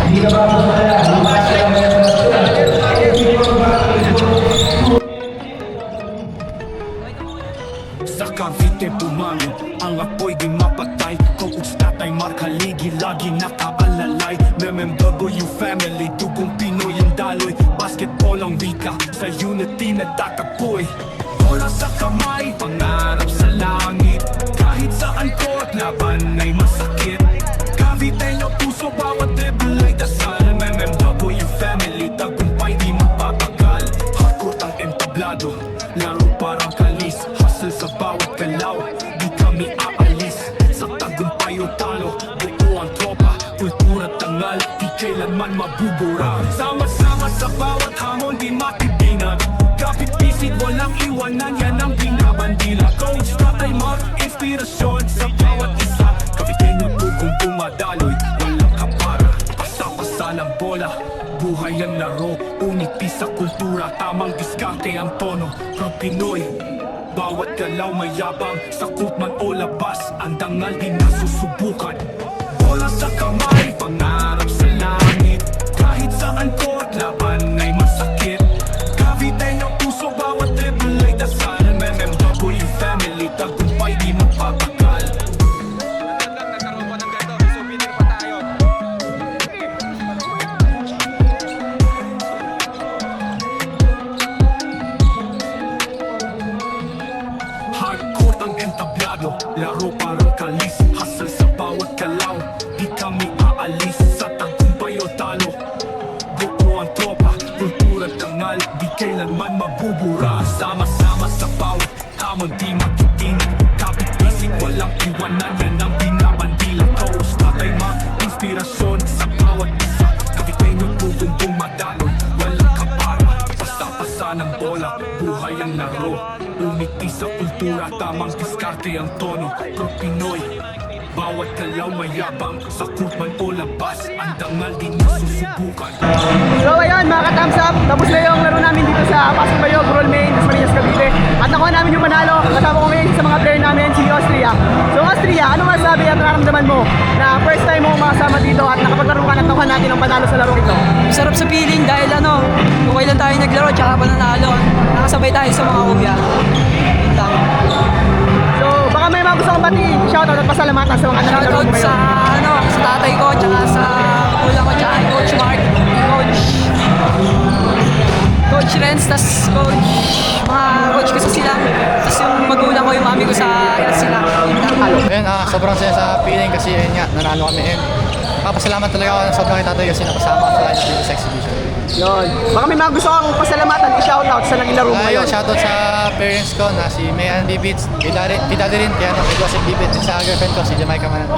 Speaker 9: hindi na ba sa kanya?
Speaker 1: Sa Cavite bumangon, ang apoy di mapatay. Coach Tatay Markaligi, lagi nakaalalay. MMW family, dugong Pinoy ang daloy. Basketball ang wika, sa unity nagtatapoy. Bola sa kamay, pangarap sa langit. Kahit saan court, laban ay masakit. Caviteño puso, bawat dribble ay dasal. MMW family, tagumpay di mapapagal. Hardcourt ang entablado, laro parang kalis. Hustle sa bawat galaw, di kami aalis. Sa tagumpay o talo, buo ang tropa. Kultura tangal, di kailanman mabubura. Sama-sama sa bawat hamon, di matibinag. Kapit pisit, walang iwanan, yan ang binabandila. Coach Tatay Mark, inspirasyon sa bawat isa. Caviteño tugong dumadaloy, walang kapara. Pasa-pasa lang bola, buhay ang laro. Uniti sa kultura, tamang diskarte ang tono. Pro Pinoy, bawat galaw may yabang. Sakot man o labas, ang dangal di nasusubukan. Bola sa kamay, pangarap sa langit. Kahit saan court, laban ay masakit. Caviteño puso, bawat dribble ay dasal. MMW family, tagumpay di magpapagal. Hardcourt ang entablado, laro parang kalis. Hustle sa bawat galaw, di kami aalis. Sa tagumpay o talo, buo ang tropa. Kultura tangal, di kailanman mabubura. Sama-sama sa bawat hamon, di magtitingin. Kapit-isip, walang iwanan, yan ang binabandila. Coach Tatay Mark, inspirasyon sa bawat isa. Caviteño tugong dumadaloy, walang kapara. Pasta-pasa ng bola, buhay ang laro. Umiti sa kultura, tamang diskarte ang tono. Pro Pinoy, bawat galaw mayabang. Sakot man o labas, ang dangal di nasusubukan.
Speaker 3: So ayun mga ka-thumbs up, tapos na yung laro namin dito sa Pasig Bayog, Roll Main, Dasmariñas, Cavite. At nakuha namin yung manalo, kasama ko ngayon sa mga player namin, si Austria. So Austria, ano masabi at nararamdaman mo na first time mo makasama dito at nakapaglaro ka ng nakuha natin ang panalo sa laro ito?
Speaker 6: Sarap sa feeling dahil okay lang tayo naglaro tsaka pananalo. Nakasabay tayo sa mga kuya. Yun lang.
Speaker 3: So baka may mga gusto kong batiin, shoutout at pasalamatan sa mga nakalaro
Speaker 6: Shoutout
Speaker 3: mo
Speaker 6: sa,
Speaker 3: ngayon.
Speaker 6: sa tatay ko, tsaka sa kuya ko, tsaka kay Coach Mark, Coach Renz, tas Coach, mga coach ko sa silang, tas yung magulang ko, yung mami ko sa sila.
Speaker 4: Ayun, sobrang saya sa feeling kasi yun nga, nanalo kami. Papasalamat talaga ako sa sobrang tatay kasi napasama ko sa lineup dito sa exhibition.
Speaker 3: Yun. Baka may mga gusto kong pasalamatan, i-shoutout sa naging laro mo ngayon.
Speaker 4: Shoutout sa parents ko na si Mayan Bibits, kay Daddy rin, kaya kay Joseph Bibits, at sa girlfriend ko, si Jamaica Manan.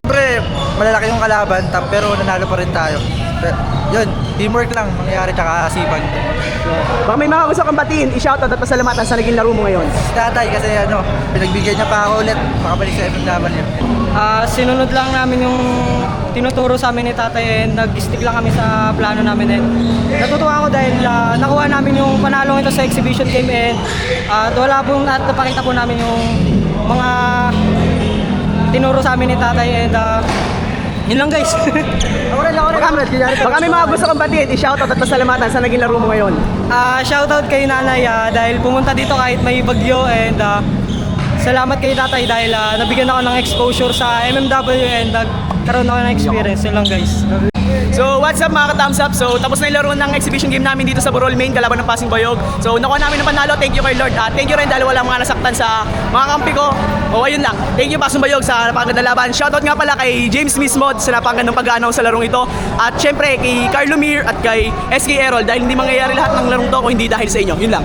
Speaker 11: Siyempre, malalaki yung kalaban, pero nanalo pa rin tayo.
Speaker 4: yun, teamwork lang mangyayari tsaka asipan.
Speaker 3: Baka may mga gusto kang batiin, i-shoutout at pasalamatan sa naging laro mo ngayon.
Speaker 4: Si tatay kasi pinagbigyan niya pa ako ulit makabalik sa FMW.
Speaker 6: Sinunod lang namin yung tinuturo sa amin ni tatay and nag-stick lang kami sa plano namin and natutuwa ako dahil nakuha namin yung panalong ito sa exhibition game and wala pong at napakita po namin yung mga tinuro sa amin ni tatay and yun lang guys.
Speaker 3: Baka may mga gusto kang batiin, i-shoutout at pasalamatan sa naging laro mo ngayon.
Speaker 6: Shoutout kay nanay dahil pumunta dito kahit may bagyo and salamat kay tatay dahil nabigyan ako ng exposure sa MMW and nagkaroon ako ng experience. Yun lang guys.
Speaker 3: So what's up mga ka-thumbs up? So tapos na yung laro ng exhibition game namin dito sa Burol Main, kalaban ng Pasig Bayog. So nakuha namin ng panalo, thank you kay Lord. Thank you rin dahil walang mga nasaktan sa mga kampi ko. O ayun lang, thank you Pasig Bayog sa napakagandang laban. Shoutout nga pala kay James mismo sa napakagandang pag-aanaw sa larong ito. At syempre kay Carlo Mir at kay SK Errol dahil hindi mangyayari lahat ng larong to kung hindi dahil sa inyo. Yun lang.